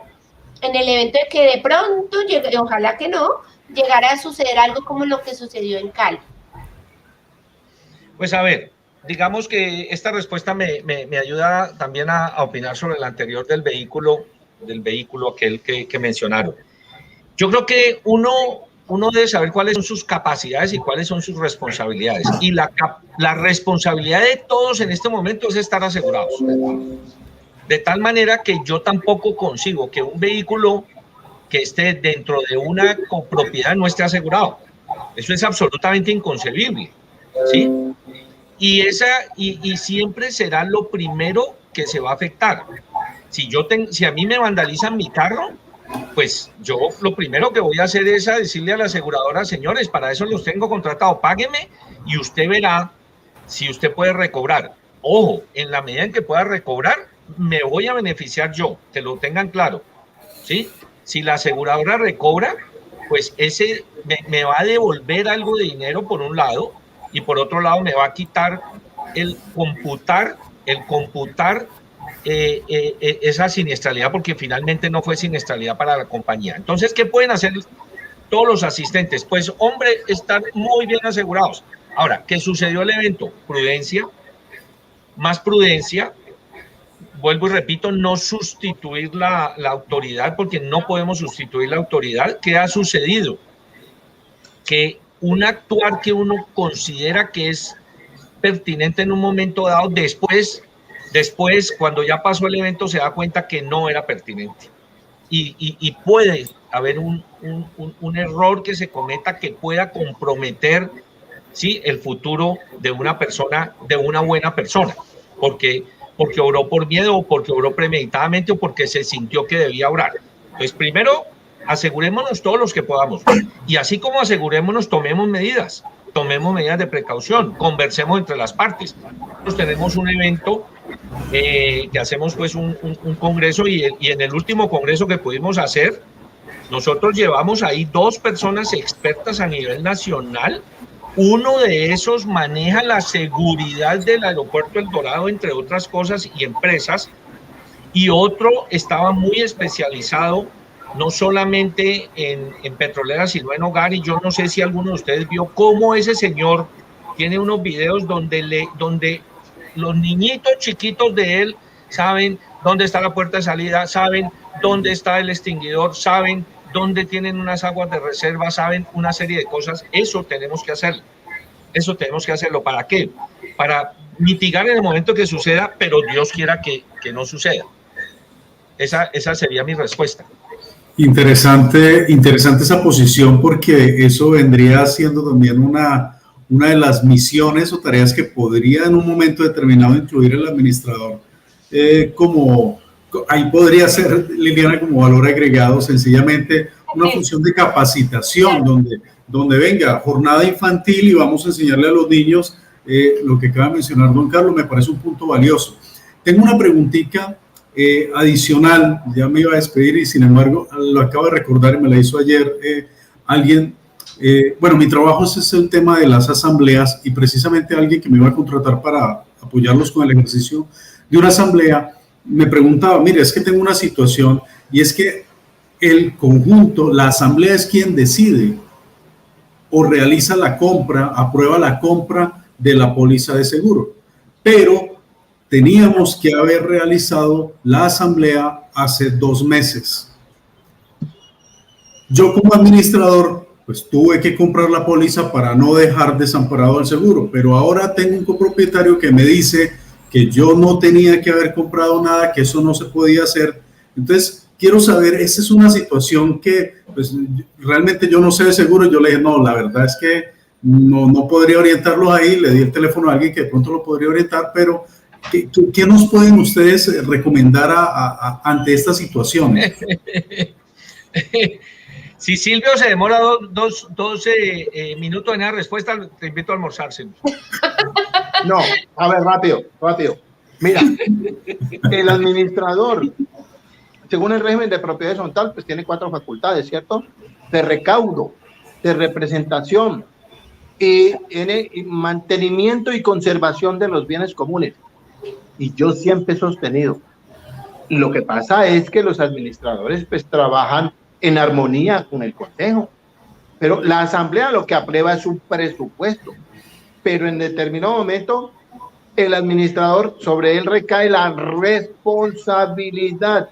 en el evento de que de pronto, ojalá que no, llegara a suceder algo como lo que sucedió en Cali? Pues a ver, digamos que esta respuesta me ayuda también a opinar sobre el anterior del vehículo aquel que mencionaron. Yo creo que uno debe saber cuáles son sus capacidades y cuáles son sus responsabilidades. Y la responsabilidad de todos en este momento es estar asegurados. De tal manera que yo tampoco consigo que un vehículo que esté dentro de una copropiedad no esté asegurado. Eso es absolutamente inconcebible, ¿sí? Y siempre será lo primero que se va a afectar. Si a mí me vandalizan mi carro, pues yo lo primero que voy a hacer es decirle a la aseguradora, señores, para eso los tengo contratado, págueme y usted verá si usted puede recobrar. Ojo, en la medida en que pueda recobrar, me voy a beneficiar yo, que lo tengan claro, ¿sí? Si la aseguradora recobra, pues ese me va a devolver algo de dinero por un lado y por otro lado me va a quitar el computar esa siniestralidad, porque finalmente no fue siniestralidad para la compañía. Entonces, ¿qué pueden hacer todos los asistentes? Pues, hombre, estar muy bien asegurados. Ahora, ¿qué sucedió el evento? Prudencia, más prudencia. Vuelvo y repito, no sustituir la autoridad, porque no podemos sustituir la autoridad. ¿Qué ha sucedido? Que un actuar que uno considera que es pertinente en un momento dado, después, cuando ya pasó el evento, se da cuenta que no era pertinente. Y puede haber un error que se cometa que pueda comprometer, ¿sí?, el futuro de una persona, de una buena persona, porque obró por miedo, o porque obró premeditadamente, o porque se sintió que debía orar. Entonces, primero, asegurémonos todos los que podamos. Y así como asegurémonos, tomemos medidas de precaución, conversemos entre las partes. Nosotros tenemos un evento que hacemos pues un congreso y en el último congreso que pudimos hacer, nosotros llevamos ahí 2 personas expertas a nivel nacional. Uno de esos maneja la seguridad del aeropuerto El Dorado, entre otras cosas, y empresas, y otro estaba muy especializado no solamente en petroleras, sino en hogar, y yo no sé si alguno de ustedes vio cómo ese señor tiene unos videos donde los niñitos chiquitos de él saben dónde está la puerta de salida, saben dónde está el extinguidor, saben dónde tienen unas aguas de reserva, saben una serie de cosas. Eso tenemos que hacerlo. Eso tenemos que hacerlo. ¿Para qué? Para mitigar en el momento que suceda, pero Dios quiera que no suceda. Esa sería mi respuesta. Interesante esa posición, porque eso vendría siendo también una de las misiones o tareas que podría en un momento determinado incluir el administrador. Ahí podría ser, Liliana, como valor agregado, sencillamente una función de capacitación, donde venga jornada infantil y vamos a enseñarle a los niños lo que acaba de mencionar don Carlos. Me parece un punto valioso. Tengo una preguntita adicional, ya me iba a despedir y sin embargo lo acabo de recordar y me la hizo ayer alguien. Bueno, mi trabajo es el tema de las asambleas, y precisamente alguien que me iba a contratar para apoyarlos con el ejercicio de una asamblea me preguntaba: mire, es que tengo una situación, y es que el conjunto, la asamblea es quien decide o realiza la compra, aprueba la compra de la póliza de seguro, pero teníamos que haber realizado la asamblea hace 2 meses. Yo como administrador pues tuve que comprar la póliza para no dejar desamparado el seguro, pero ahora tengo un copropietario que me dice que yo no tenía que haber comprado nada, que eso no se podía hacer. Entonces quiero saber, esa es una situación que pues realmente yo no sé de seguro. Yo le dije, no, la verdad es que no podría orientarlos ahí. Le di el teléfono a alguien que de pronto lo podría orientar, pero ¿qué nos pueden ustedes recomendar ante esta situación? Si Silvio se demora 12 minutos en la respuesta, te invito a almorzar, Silvio. No, a ver, rápido. Mira, el administrador, según el régimen de propiedad horizontal, pues tiene 4 facultades, ¿cierto? De recaudo, de representación y en mantenimiento y conservación de los bienes comunes. Y yo siempre he sostenido, lo que pasa es que los administradores pues trabajan en armonía con el consejo, pero la asamblea lo que aprueba es un presupuesto, pero en determinado momento el administrador, sobre él recae la responsabilidad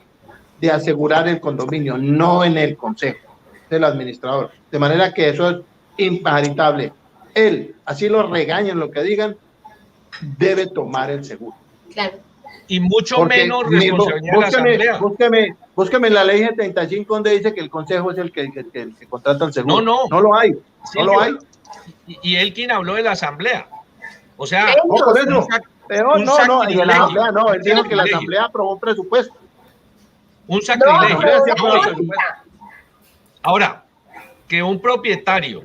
de asegurar el condominio, no en el consejo del administrador, de manera que eso es imparitable. Él, así lo regañen, lo que digan, debe tomar el seguro. Claro. Y mucho menos responsabilidad de la asamblea. Búsqueme en la ley 75 donde dice que el consejo es el que contrata el seguro. No lo hay. Sí, no lo hay. Y él quien habló de la asamblea. O sea, no, por eso. Pero no, en la asamblea no. Él dijo que la asamblea aprobó un presupuesto. Un sacrilegio. No. Ahora, que un propietario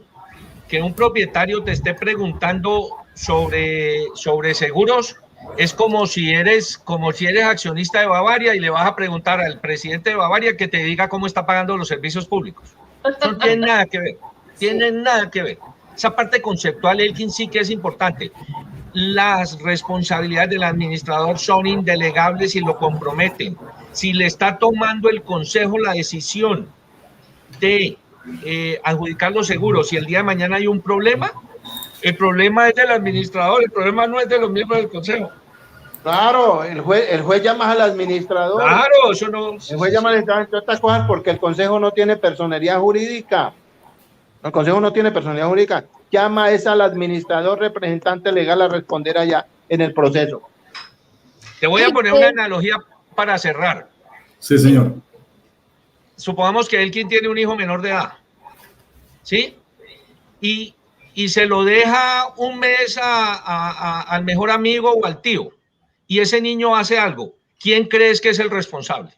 te esté preguntando sobre seguros, es como si eres accionista de Bavaria y le vas a preguntar al presidente de Bavaria que te diga cómo está pagando los servicios públicos. Eso no tiene nada que ver. Esa parte conceptual, Elkin, sí que es importante. Las responsabilidades del administrador son indelegables y lo comprometen. Si le está tomando el consejo la decisión de adjudicar los seguros, si el día de mañana hay un problema, el problema es del administrador, el problema no es de los miembros del consejo. Claro, el juez llama al administrador. Claro, eso no. El juez llama al administrador, entre otras cosas, porque el consejo no tiene personería jurídica. El consejo no tiene personería jurídica. Llama es al administrador representante legal a responder allá en el proceso. Te voy a poner una analogía para cerrar. Sí, señor. Supongamos que Elkin tiene un hijo menor de edad, ¿sí? Y se lo deja un mes al mejor amigo o al tío, y ese niño hace algo. ¿Quién crees que es el responsable?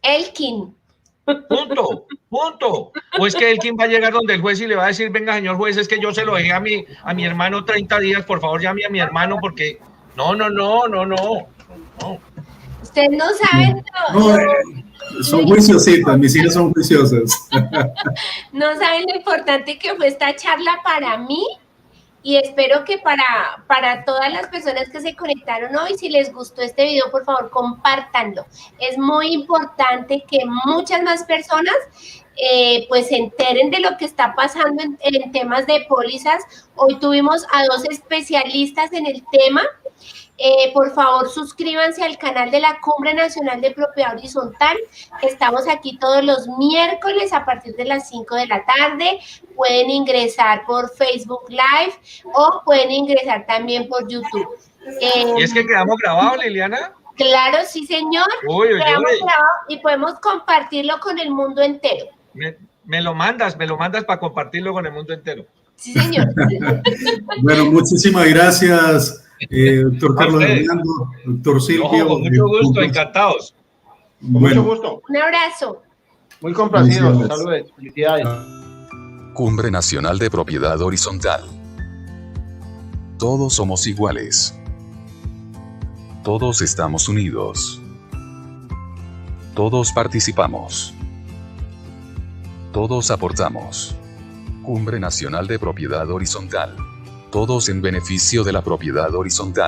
Elkin. Punto. O es que Elkin va a llegar donde el juez y le va a decir: venga, señor juez, es que yo se lo dejé a mi hermano 30 días, por favor llame a mi hermano porque... No. Usted no sabe... Son juiciositas, mis hijas son juiciosas. No saben lo importante que fue esta charla para mí Y espero que para todas las personas que se conectaron hoy, si les gustó este video, por favor, compártanlo. Es muy importante que muchas más personas pues se enteren de lo que está pasando en temas de pólizas. Hoy tuvimos a 2 especialistas en el tema. Por favor, suscríbanse al canal de la Cumbre Nacional de Propiedad Horizontal. Estamos aquí todos los miércoles a partir de las 5 de la tarde. Pueden ingresar por Facebook Live o pueden ingresar también por YouTube. ¿Y es que quedamos grabados, Liliana? Claro, sí, señor. Uy, Quedamos grabados y podemos compartirlo con el mundo entero. Me lo mandas para compartirlo con el mundo entero. Sí, señor. Bueno, muchísimas gracias. Doctor Carlos Hernando, doctor Silvio. Con mucho gusto, encantados. Bueno, mucho gusto. Un abrazo. Muy complacidos. Saludos. Felicidades. Cumbre Nacional de Propiedad Horizontal. Todos somos iguales. Todos estamos unidos. Todos participamos. Todos aportamos. Cumbre Nacional de Propiedad Horizontal. Todos en beneficio de la propiedad horizontal.